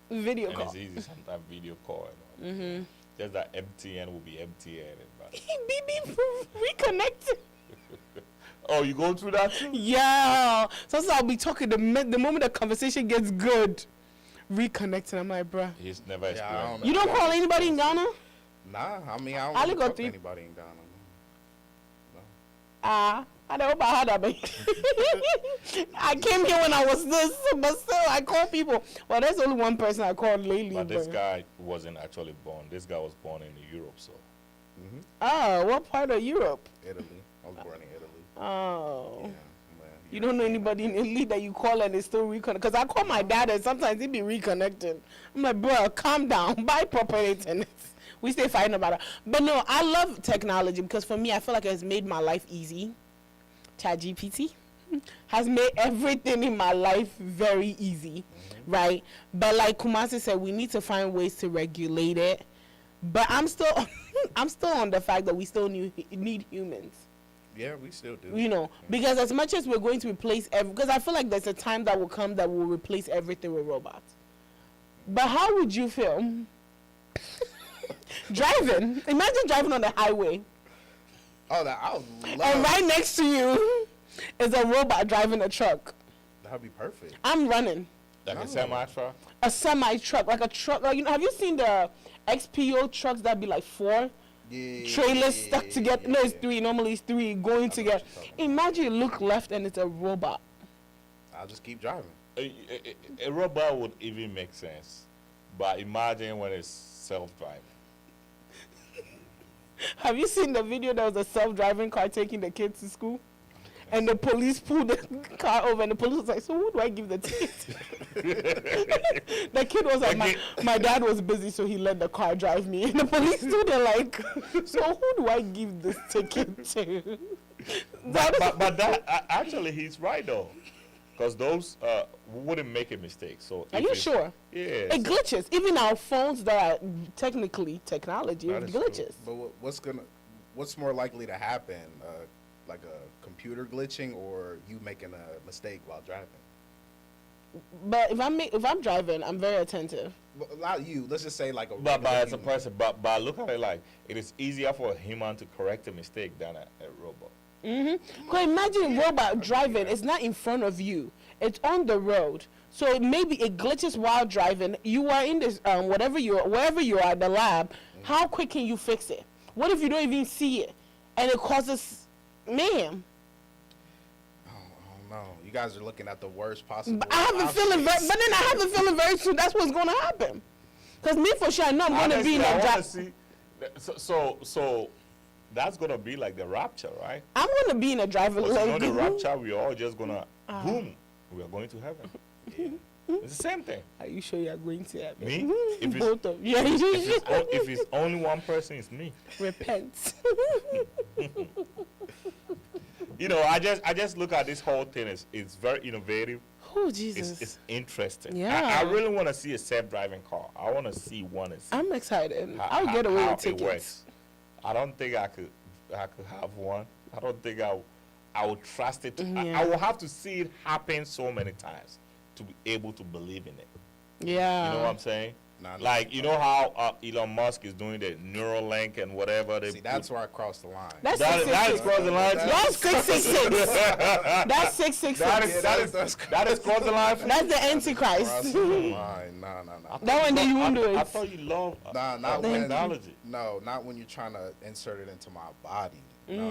Speaker 1: Video
Speaker 2: and
Speaker 1: call.
Speaker 2: it's easy sometimes video call and all that. Just that MTN will be MTN.
Speaker 1: Beep, beep, reconnected.
Speaker 2: Oh, you going through that too?
Speaker 1: Yeah. Sometimes I'll be talking the moment the conversation gets good, reconnecting. I'm like, bruh.
Speaker 2: He's never
Speaker 3: I
Speaker 2: experienced.
Speaker 3: don't know.
Speaker 1: You don't call anybody in Ghana?
Speaker 3: Nah, I mean, I
Speaker 1: Ali
Speaker 3: don't
Speaker 1: got
Speaker 3: talk to
Speaker 1: three-
Speaker 3: anybody in Ghana.
Speaker 1: I don't know how that be. I came here when I was this, but still I call people. Well, there's only one person I called lately.
Speaker 2: But this guy wasn't actually born. This guy was born in Europe, so.
Speaker 1: Oh, what part of Europe?
Speaker 3: Italy. I was born in Italy.
Speaker 1: Oh.
Speaker 3: Yeah, man,
Speaker 1: You don't know anybody in Italy that you call and they still reconnect? Because I call my dad and sometimes he be reconnecting. I'm like, bro, calm down. Buy proper internet. We stay fighting about it. But no, I love technology because for me, I feel like it has made my life easy. ChatGPT has made everything in my life very easy, right? But like Kumasi said, we need to find ways to regulate it. But I'm still on the fact that we still need humans.
Speaker 3: Yeah, we still do.
Speaker 1: Because as much as we're going to replace because I feel like there's a time that will come that will replace everything with robots. But how would you feel driving? Imagine driving on the highway.
Speaker 3: Oh, that I would love.
Speaker 1: And right next to you is a robot driving a truck.
Speaker 3: That'd be perfect.
Speaker 1: I'm running
Speaker 2: Like a semi-truck?
Speaker 1: a semi truck, like a truck. Like have you seen the XPO trucks that be like 4 trailers stuck together? No, it's 3. Normally it's 3 going together. Imagine you look left and it's a robot.
Speaker 3: I'll just keep driving.
Speaker 2: A robot would even make sense. But imagine when it's self-driving.
Speaker 1: Have you seen the video? There was a self-driving car taking the kids to school, and the police pulled the car over, and the police was like, "So who do I give the ticket to?" The kid was like, "My dad was busy, so he let the car drive me." And the police stood there like, "So who do I give this ticket to?"
Speaker 2: But that actually he's right though, because those wouldn't make a mistake. So
Speaker 1: Are you sure?
Speaker 2: Yeah.
Speaker 1: It glitches. Even our phones that are technically technology,
Speaker 2: That
Speaker 1: it
Speaker 2: is true.
Speaker 1: glitches.
Speaker 3: But what's more likely to happen? Like a computer glitching or you making a mistake while driving?
Speaker 1: But if I'm driving, I'm very attentive.
Speaker 3: Well, not you. Let's just say like a.
Speaker 2: But
Speaker 3: regular
Speaker 2: as a
Speaker 3: human.
Speaker 2: person, but look at it like it is easier for a human to correct a mistake than a robot.
Speaker 1: Because imagine a robot driving. It's not in front of you. It's on the road. So maybe it glitches while driving. You are in this wherever you are at the lab. How quick can you fix it? What if you don't even see it and it causes mayhem?
Speaker 3: Oh no! You guys are looking at the worst possible.
Speaker 1: But I have a feeling, but then I have a feeling very soon that's what's going to happen. Because me for sure, I know I'm going to be in
Speaker 2: Honestly, I
Speaker 1: a
Speaker 2: wanna
Speaker 1: drive.
Speaker 2: see. So that's gonna be like the rapture, right?
Speaker 1: I'm going to be in a driver.
Speaker 2: Because you know the rapture, we all just gonna boom. We are going to heaven. It's the same thing.
Speaker 1: Are you sure you're going to have
Speaker 2: Me?
Speaker 1: it?
Speaker 2: If it's-
Speaker 1: Both of you. Yeah,
Speaker 2: If it's only one person, it's me.
Speaker 1: repent.
Speaker 2: You know, I just look at this whole thing. It's very innovative.
Speaker 1: Oh, Jesus.
Speaker 2: It's interesting.
Speaker 1: Yeah.
Speaker 2: I really want to see a self-driving car. I want to see one and see
Speaker 1: I'm excited.
Speaker 2: how-
Speaker 1: I'll get away
Speaker 2: how
Speaker 1: with
Speaker 2: it
Speaker 1: tickets.
Speaker 2: works. I don't think I could have one. I don't think I would trust it.
Speaker 1: Yeah.
Speaker 2: I will have to see it happen so many times to be able to believe in it.
Speaker 1: Yeah.
Speaker 2: You know what I'm saying?
Speaker 3: Nah, nah.
Speaker 2: Like, you know how Elon Musk is doing the Neuralink and whatever. They
Speaker 3: See, that's where I crossed the line.
Speaker 1: That's
Speaker 2: that is
Speaker 1: 666.
Speaker 2: crossing the line.
Speaker 1: That's 666. That's 666.
Speaker 2: That is crossing the line.
Speaker 1: That's the Antichrist.
Speaker 3: Crossing the line. Nah.
Speaker 1: That one day you won't do
Speaker 2: I
Speaker 1: it.
Speaker 2: thought you love
Speaker 3: Nah, not when
Speaker 2: technology.
Speaker 3: No, not when you're trying to insert it into my body. No.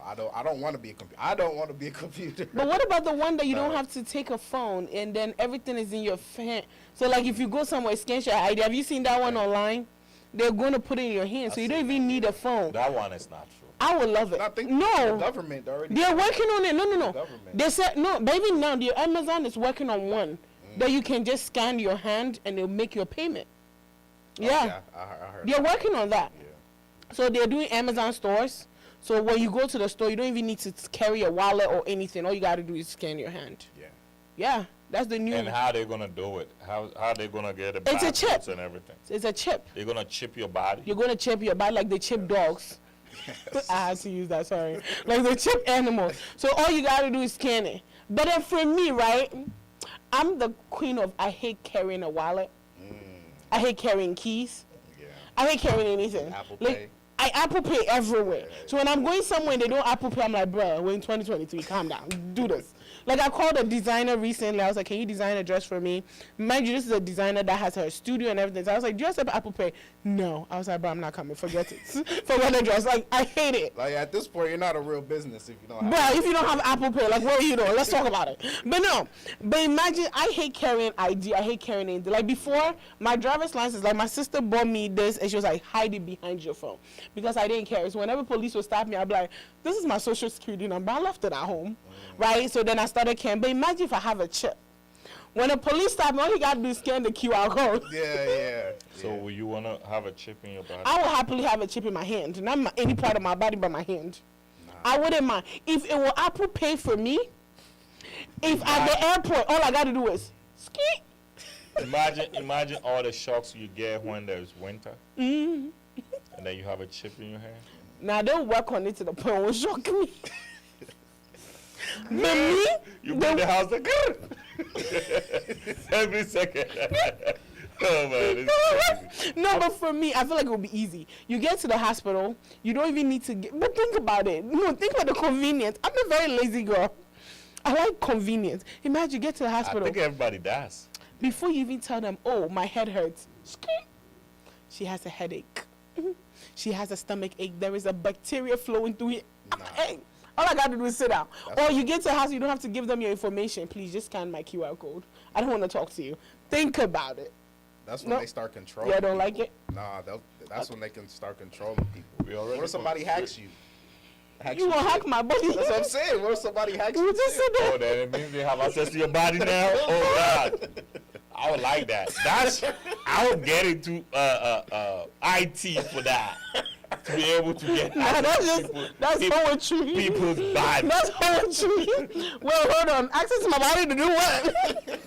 Speaker 3: I don't want to be a computer. I don't want to be a computer.
Speaker 1: But what about the one that you don't have to take a phone and then everything is in your hand? So like if you go somewhere, it scans your ID. Have you seen that one online? They're going to put it in your hand, so you don't even need a phone.
Speaker 2: That one is not true.
Speaker 1: I would love it.
Speaker 3: I think
Speaker 1: No.
Speaker 3: the government already.
Speaker 1: They're working on it. No.
Speaker 3: Government.
Speaker 1: They said no, baby. Now the Amazon is working on one that you can just scan your hand and it'll make your payment. Yeah,
Speaker 3: I heard.
Speaker 1: they're working on that.
Speaker 3: Yeah.
Speaker 1: So they're doing Amazon stores. So when you go to the store, you don't even need to carry a wallet or anything. All you got to do is scan your hand.
Speaker 3: Yeah.
Speaker 1: Yeah, that's the new.
Speaker 2: And how they gonna do it? How they gonna get it?
Speaker 1: It's a chip.
Speaker 2: and everything.
Speaker 1: It's a chip.
Speaker 2: They're gonna chip your body.
Speaker 1: You're going to chip your body like they chip dogs. I had to use that, sorry. Like they chip animals. So all you got to do is scan it. But then for me, right, I'm the queen of I hate carrying a wallet. I hate carrying keys.
Speaker 3: Yeah.
Speaker 1: I hate carrying anything.
Speaker 3: Apple
Speaker 1: Like,
Speaker 3: Pay.
Speaker 1: I Apple Pay everywhere. So when I'm going somewhere and they don't Apple Pay, I'm like, bruh, we're in 2023. Calm down. Do this. Like I called a designer recently. I was like, can you design a dress for me? Mind you, this is a designer that has her studio and everything. So I was like, do you have Apple Pay? No. I was like, bro, I'm not coming. Forget it. Forget the dress. Like, I hate it.
Speaker 3: Like at this point, you're not a real business if you don't have.
Speaker 1: Bruh, if you don't have Apple Pay, like, what are you doing? Let's talk about it. But no. But imagine, I hate carrying ID. I hate carrying anything. Like before, my driver's license, like my sister bought me this and she was like, hide it behind your phone. Because I didn't care. So whenever police would stop me, I'd be like, this is my social security number. I left it at home. Right? So then I started carrying. But imagine if I have a chip. When the police stop me, all you got to do is scan the QR code.
Speaker 3: Yeah.
Speaker 2: So will you wanna have a chip in your body?
Speaker 1: I will happily have a chip in my hand. Not any part of my body but my hand. I wouldn't mind. If it will Apple Pay for me, if at the airport, all I got to do is skeet.
Speaker 2: Imagine all the shocks you get when there's winter, and then you have a chip in your hand.
Speaker 1: Now they'll work on it to the point where it shock me. But me,
Speaker 2: You bring the house like every second. Oh man, it's crazy.
Speaker 1: no, but for me, I feel like it would be easy. You get to the hospital, you don't even need to get. But think about it. No, think about the convenience. I'm a very lazy girl. I like convenience. Imagine you get to the
Speaker 2: I
Speaker 1: hospital
Speaker 2: think everybody does.
Speaker 1: before you even tell them, "Oh, my head hurts." She has a headache. She has a stomach ache. There is a bacteria flowing through it. Hey, all I got to do is sit down. Or you get to the house, you don't have to give them your information. Please just scan my QR code. I don't want to talk to you. Think about it.
Speaker 3: That's when
Speaker 1: No.
Speaker 3: they start controlling.
Speaker 1: Yeah, I don't like it.
Speaker 3: Nah, that's when they can start controlling people.
Speaker 2: We already
Speaker 3: What if somebody hacks you?
Speaker 1: You gonna hack my body?
Speaker 3: That's what I'm saying. What if somebody hacks
Speaker 1: You
Speaker 3: you?
Speaker 1: just sit there.
Speaker 2: Oh, then it means they have access to your body now. Oh God, I would like that. I would get into IT for that to be able to get
Speaker 1: Nah,
Speaker 2: access
Speaker 1: that's
Speaker 2: to
Speaker 1: just that's poetry.
Speaker 2: people's body.
Speaker 1: That's poetry. Well, hold on. Access to my body to do what?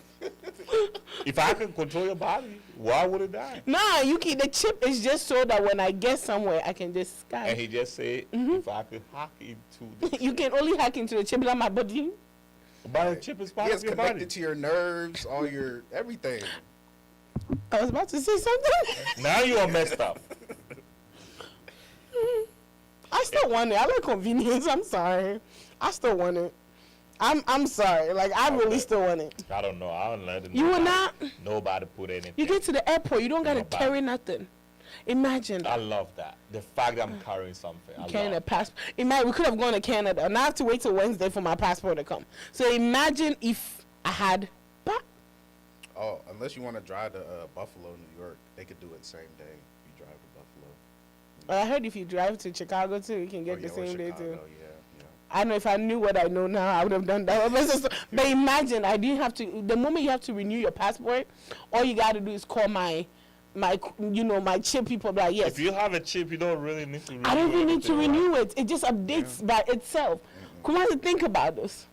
Speaker 2: If I could control your body, why would it die?
Speaker 1: Nah, you keep the chip is just so that when I get somewhere, I can just
Speaker 2: And
Speaker 1: scan.
Speaker 2: he just said, if I could hack into the
Speaker 1: You can only hack into the chip, not my body.
Speaker 2: but the chip is part
Speaker 3: Yeah,
Speaker 2: of
Speaker 3: it's
Speaker 2: your
Speaker 3: connected
Speaker 2: body.
Speaker 3: to your nerves, all your everything.
Speaker 1: I was about to say something.
Speaker 2: Now you are messed up.
Speaker 1: I still want it. I like convenience. I'm sorry. I still want it. I'm sorry. Like I really still want it.
Speaker 2: I don't know. I don't let it.
Speaker 1: You will not.
Speaker 2: Nobody put anything.
Speaker 1: You get to the airport, you don't gotta
Speaker 2: Nobody.
Speaker 1: carry nothing. Imagine
Speaker 2: I love that. The fact that I'm carrying something. I
Speaker 1: carrying a
Speaker 2: love
Speaker 1: passport. Imagine we could have gone to Canada, and I have to wait till Wednesday for my passport to come. So imagine if I had.
Speaker 3: Oh, unless you want to drive to Buffalo, New York, they could do it same day. You drive to Buffalo.
Speaker 1: I heard if you drive to Chicago too, you can get
Speaker 3: Oh,
Speaker 1: the
Speaker 3: yeah, or
Speaker 1: same day
Speaker 3: Chicago,
Speaker 1: too.
Speaker 3: Yeah.
Speaker 1: I know if I knew what I know now, I would have done that. But imagine, I didn't have to. The moment you have to renew your passport, all you got to do is call my chip people. Like, yes.
Speaker 2: If you have a chip, you don't really need to renew it.
Speaker 1: I don't even need to renew it. It just updates by itself. Come on, think about this.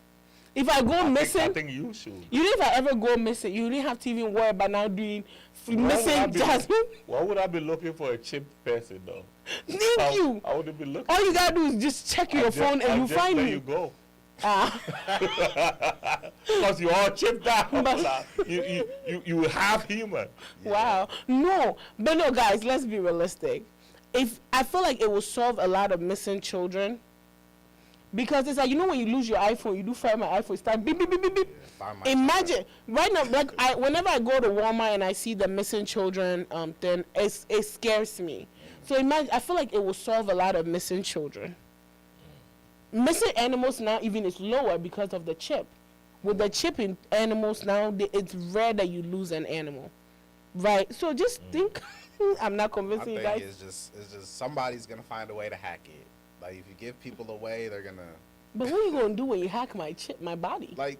Speaker 1: If I go missing,
Speaker 2: I think you should.
Speaker 1: You know, if I ever go missing, you didn't have to even worry about now doing missing Jasmine.
Speaker 2: Why would I be looking for a chipped person though?
Speaker 1: Thank you.
Speaker 2: I wouldn't be looking.
Speaker 1: All you gotta do is just check your phone and you find me.
Speaker 2: You go. Because you all chipped out. you half human.
Speaker 1: Wow. No, but no, guys. Let's be realistic. If I feel like it will solve a lot of missing children. Because it's like, you know, when you lose your iPhone, you do find my iPhone, start beep, beep, beep, beep, beep. Yeah, imagine, right now, like, whenever I go to Walmart and I see the missing children, then it scares me. So imagine, I feel like it will solve a lot of missing children. Missing animals now even is lower because of the chip. With the chip in animals now, it's rare that you lose an animal. Right? So just think, I'm not convincing you guys.
Speaker 3: It's just somebody's going to find a way to hack it. Like, if you give people away, they're gonna.
Speaker 1: But what are you gonna do when you hack my body?
Speaker 3: Like,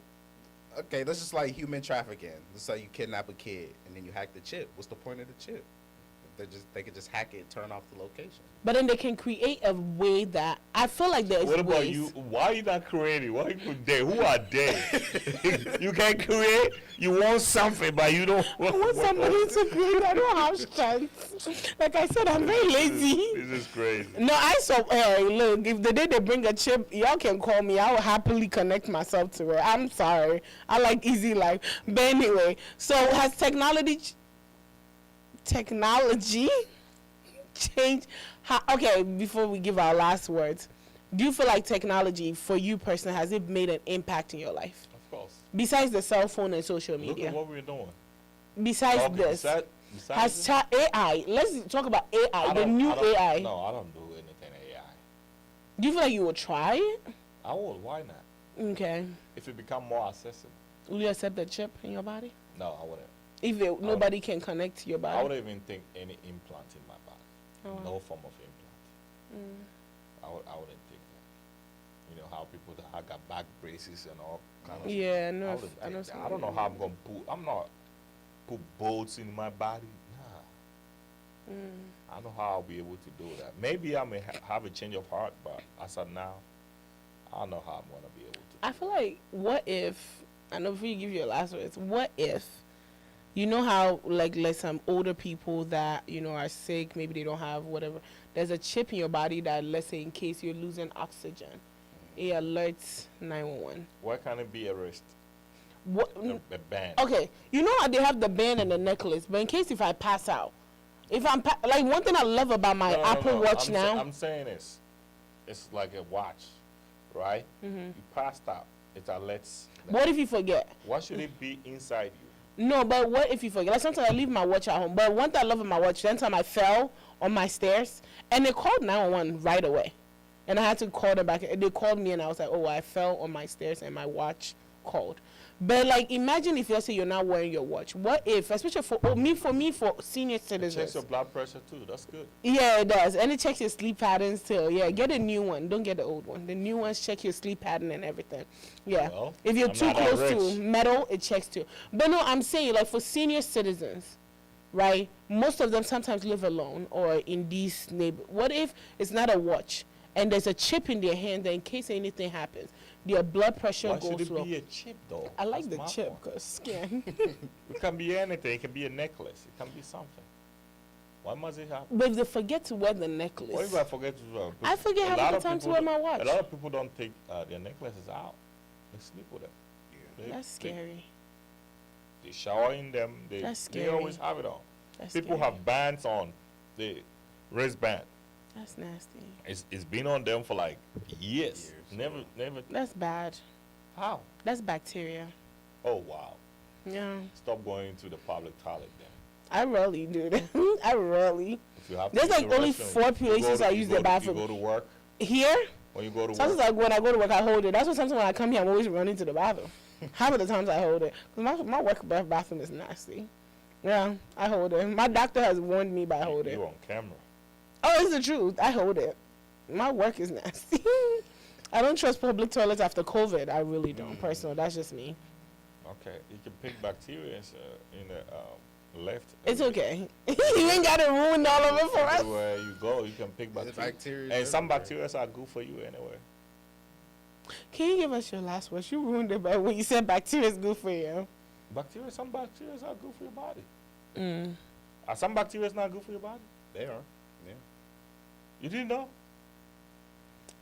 Speaker 3: okay, that's just like human trafficking. Let's say you kidnap a kid and then you hack the chip. What's the point of the chip? They could just hack it, turn off the location.
Speaker 1: But then they can create a way that I feel like there's
Speaker 2: What about
Speaker 1: ways.
Speaker 2: you? Why are you not creating? Why are you there? Who are they? You can create. You want something, but you don't.
Speaker 1: I want somebody to create. I don't have strength. Like I said, I'm very lazy.
Speaker 2: This is crazy.
Speaker 1: No, look, if the day they bring a chip, y'all can call me. I will happily connect myself to it. I'm sorry. I like easy life. But anyway, so has technology changed? Okay, before we give our last words, do you feel like technology, for you personally, has it made an impact in your life?
Speaker 2: Of course.
Speaker 1: Besides the cell phone and social media.
Speaker 2: Look at what we're doing.
Speaker 1: Besides this, has AI, let's talk about AI, the new AI.
Speaker 2: No, I don't do anything AI.
Speaker 1: Do you feel like you would try it?
Speaker 2: I would. Why not?
Speaker 1: Okay.
Speaker 2: If it become more accessible.
Speaker 1: Will you accept the chip in your body?
Speaker 2: No, I wouldn't.
Speaker 1: If nobody can connect to your body?
Speaker 2: I wouldn't even think any implant in my body.
Speaker 1: Oh.
Speaker 2: No form of implant. I wouldn't think that. You know how people that got back braces and all kind of
Speaker 1: yeah,
Speaker 2: stuff.
Speaker 1: I know.
Speaker 2: I don't know how I'm gonna put bolts in my body. Nah. I don't know how I'll be able to do that. Maybe I may have a change of heart, but as of now, I don't know how I'm gonna be able to.
Speaker 1: I feel like, what if? I know before you give your last words, what if? You know how, like some older people that, are sick, maybe they don't have whatever. There's a chip in your body that, let's say, in case you're losing oxygen, it alerts 911.
Speaker 2: Why can't it be a wrist?
Speaker 1: What?
Speaker 2: A band.
Speaker 1: Okay, you know how they have the band and the necklace, but in case if I pass out, like one thing I love about my Apple Watch now.
Speaker 2: I'm saying this, it's like a watch, right? You passed out, it alerts.
Speaker 1: What if you forget?
Speaker 2: Why should it be inside you?
Speaker 1: No, but what if you forget? Like sometimes I leave my watch at home. But one thing I love about my watch, one time I fell on my stairs, and they called 911 right away. And I had to call them back. They called me, and I was like, oh, I fell on my stairs, and my watch called. But, like, imagine if, let's say, you're not wearing your watch. What if, especially for senior citizens.
Speaker 2: It checks your blood pressure, too. That's good.
Speaker 1: Yeah, it does. And it checks your sleep patterns, too. Yeah, get a new one. Don't get the old one. The new ones check your sleep pattern and everything. Yeah. Well, if you're too close to metal, it checks, too. But, no, I'm saying, like, for senior citizens, right, most of them sometimes live alone or in these neighborhoods. What if it's not a watch and there's a chip in their hand that in case anything happens, their blood pressure goes low?
Speaker 2: Why should it be a chip, though?
Speaker 1: I like the chip because scan.
Speaker 2: It can be anything. It can be a necklace. It can be something. Why must it happen?
Speaker 1: But if they forget to wear the necklace.
Speaker 2: What if I forget to wear?
Speaker 1: I forget half the time to wear my watch.
Speaker 2: A lot of people don't take their necklaces out. They sleep with them.
Speaker 1: Yeah. That's scary.
Speaker 2: They shower in them.
Speaker 1: That's scary.
Speaker 2: They always have it on.
Speaker 1: That's
Speaker 2: people
Speaker 1: scary.
Speaker 2: have bands on the wristband.
Speaker 1: That's nasty.
Speaker 2: It's been on them for like years. Never.
Speaker 1: That's bad.
Speaker 2: How?
Speaker 1: That's bacteria.
Speaker 2: Oh wow.
Speaker 1: Yeah.
Speaker 2: Stop going to the public toilet then.
Speaker 1: I rarely do that. I rarely.
Speaker 2: If you have to
Speaker 1: There's like only 4 places I use the bathroom.
Speaker 2: You go to work.
Speaker 1: Here?
Speaker 2: When you go to
Speaker 1: sometimes
Speaker 2: work.
Speaker 1: Like when I go to work, I hold it. That's why sometimes when I come here, I'm always running to the bathroom. Half of the times I hold it. Because my work bathroom is nasty. Yeah, I hold it. My doctor has warned me by holding it.
Speaker 2: You're on camera.
Speaker 1: Oh, it's the truth. I hold it. My work is nasty. I don't trust public toilets after COVID. I really don't. Personal, that's just me.
Speaker 2: Okay, you can pick bacteria in the left.
Speaker 1: It's okay. You ain't got to ruin all of it for us.
Speaker 2: Everywhere you go, you can pick bacteria. And some bacteria are good for you anyway.
Speaker 1: Can you give us your last words? You ruined it by when you said bacteria is good for you.
Speaker 2: Some bacteria are good for your body.
Speaker 1: Mm.
Speaker 2: Are some bacteria not good for your body?
Speaker 3: They are. Yeah.
Speaker 2: You didn't know?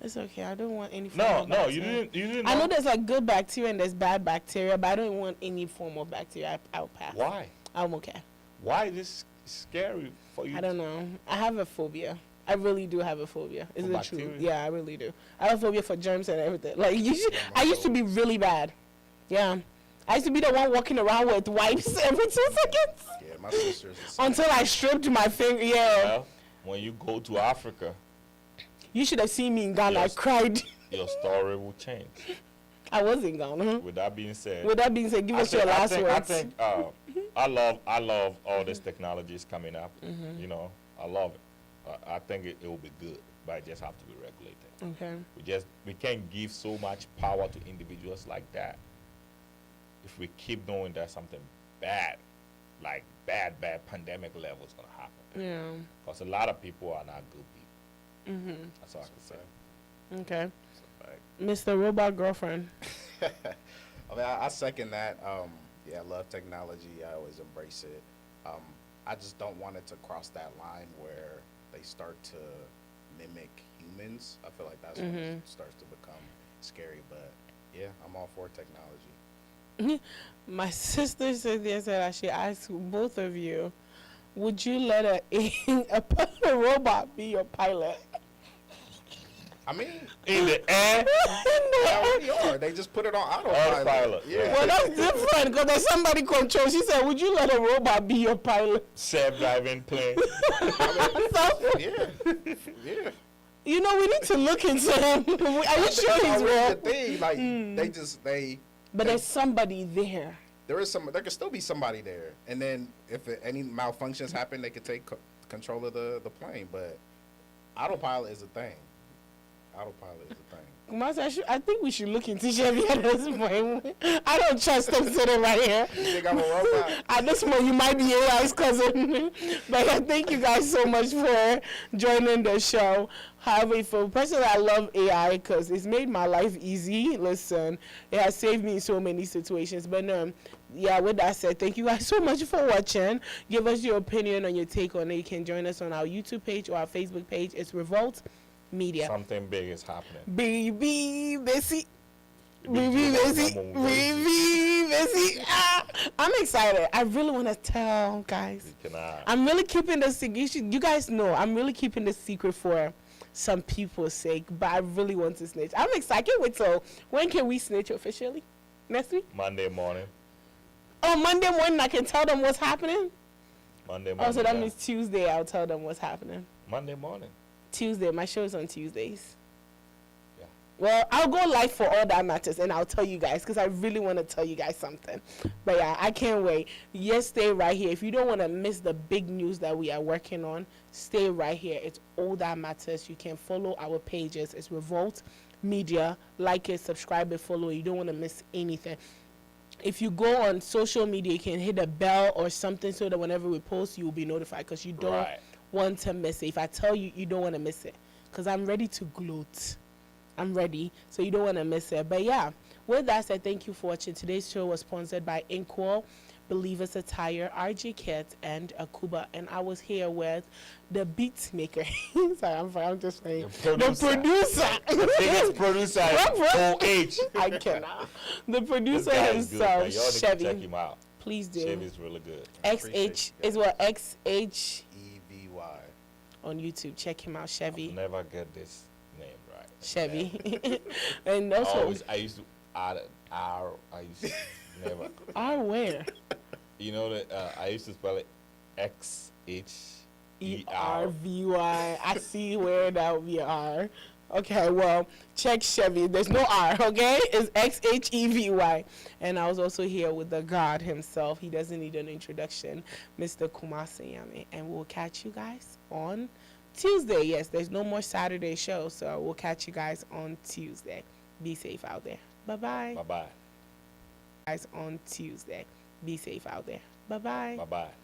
Speaker 1: It's okay. I don't want any form
Speaker 2: No,
Speaker 1: of
Speaker 2: no,
Speaker 1: bacteria.
Speaker 2: you didn't know.
Speaker 1: I know there's like good bacteria and there's bad bacteria, but I don't want any form of bacteria. I'll pass.
Speaker 2: Why?
Speaker 1: I'm okay.
Speaker 2: Why is this scary for you?
Speaker 1: I don't know. I have a phobia. I really do have a phobia. Is it true?
Speaker 2: bacteria?
Speaker 1: Yeah, I really do. I have a phobia for germs and everything. Like I used to be really bad. Yeah. I used to be the one walking around with wipes every 2 seconds.
Speaker 3: Yeah, my sister's the same.
Speaker 1: Until I stripped my finger. Yeah.
Speaker 2: Well, when you go to Africa,
Speaker 1: You should have seen me in Ghana.
Speaker 2: Yes.
Speaker 1: I cried.
Speaker 2: your story will change.
Speaker 1: I was in Ghana.
Speaker 2: With that being said,
Speaker 1: With that being said, give us your last words.
Speaker 2: I think I love all this technologies coming up. You know, I love it. I think it will be good, but it just have to be regulated.
Speaker 1: Okay.
Speaker 2: We can't give so much power to individuals like that. If we keep knowing that something bad, like bad pandemic level is gonna happen.
Speaker 1: Yeah.
Speaker 2: Because a lot of people are not good people. That's all I can say.
Speaker 1: Okay.
Speaker 3: Like,
Speaker 1: Mr. Robot Girlfriend.
Speaker 3: I mean, I second that. Yeah, I love technology. I always embrace it. I just don't want it to cross that line where they start to mimic humans. I feel like that's when it starts to become scary. But yeah, I'm all for technology.
Speaker 1: My sister said I should ask both of you, would you let a robot be your pilot?
Speaker 3: I mean,
Speaker 2: In the air,
Speaker 3: they already are. They just put it on autopilot.
Speaker 2: Autopilot.
Speaker 3: Yeah.
Speaker 1: Well, that's different because there's somebody control. She said, would you let a robot be your pilot?
Speaker 2: self-driving plane.
Speaker 3: Yeah. Yeah.
Speaker 1: You know, we need to look into him. Are you sure he's
Speaker 3: The
Speaker 1: real?
Speaker 3: thing, like
Speaker 1: But there's somebody there.
Speaker 3: there could still be somebody there, and then if any malfunctions happen, they could take control of the plane. But autopilot is a thing. Autopilot is a thing.
Speaker 1: Master, I think we should look into Chevy at this point. I don't trust him sitting right here.
Speaker 3: You think I'm a robot?
Speaker 1: At this point, you might be AI's cousin. But thank you guys so much for joining the show. However, for personally, I love AI because it's made my life easy. Listen, it has saved me in so many situations. But yeah, with that said, thank you guys so much for watching. Give us your opinion on your take on it. You can join us on our YouTube page or our Facebook page. It's Revolt Media.
Speaker 2: Something big is happening.
Speaker 1: Baby, Bessie. I'm excited. I really want to tell guys. I'm really keeping the secret. You guys know I'm really keeping the secret for some people's sake, but I really want to snitch. I'm excited. Wait till when can we snitch officially? Next week?
Speaker 2: Monday morning.
Speaker 1: Oh, Monday morning I can tell them what's happening?
Speaker 2: Monday morning.
Speaker 1: Oh, so that means Tuesday I'll tell them what's happening.
Speaker 2: Monday morning.
Speaker 1: Tuesday. My show is on Tuesdays.
Speaker 2: Yeah.
Speaker 1: Well, I'll go live for all that matters, and I'll tell you guys because I really want to tell you guys something. But yeah, I can't wait. Yes, stay right here. If you don't want to miss the big news that we are working on, stay right here. It's all that matters. You can follow our pages. It's Revolt Media. Like it, subscribe it, follow it. You don't want to miss anything. If you go on social media, you can hit a bell or something so that whenever we post, you will be notified because you don't want to miss it. If I tell you, you don't want to miss it because I'm ready to gloat. I'm ready, so you don't want to miss it. But yeah, with that said, thank you for watching. Today's show was sponsored by Inkwell, Believers Attire, RG Kit, and Akuba. And I was here with the beat maker. Sorry, I'm just saying. The producer.
Speaker 2: The biggest producer OH.
Speaker 1: I cannot. The producer himself, Chevy.
Speaker 2: Check him out.
Speaker 1: Please do.
Speaker 2: Chevy's really good.
Speaker 1: XH is what XH
Speaker 3: EVY
Speaker 1: on YouTube. Check him out, Chevy.
Speaker 2: I'll never get this name right.
Speaker 1: Chevy. And also
Speaker 2: I used to add R. I used to never.
Speaker 1: R where?
Speaker 2: You know that I used to spell it XHERVY.
Speaker 1: I see where that would be R. Okay, well, check Chevy. There's no R, okay? It's XHEVY. And I was also here with the God himself. He doesn't need an introduction, Mr. Kumasi Yami. And we'll catch you guys on Tuesday. Yes, there's no more Saturday show, so we'll catch you guys on Tuesday. Be safe out there. Bye bye.
Speaker 2: Bye bye.
Speaker 1: Guys on Tuesday. Be safe out there. Bye bye.
Speaker 2: Bye bye.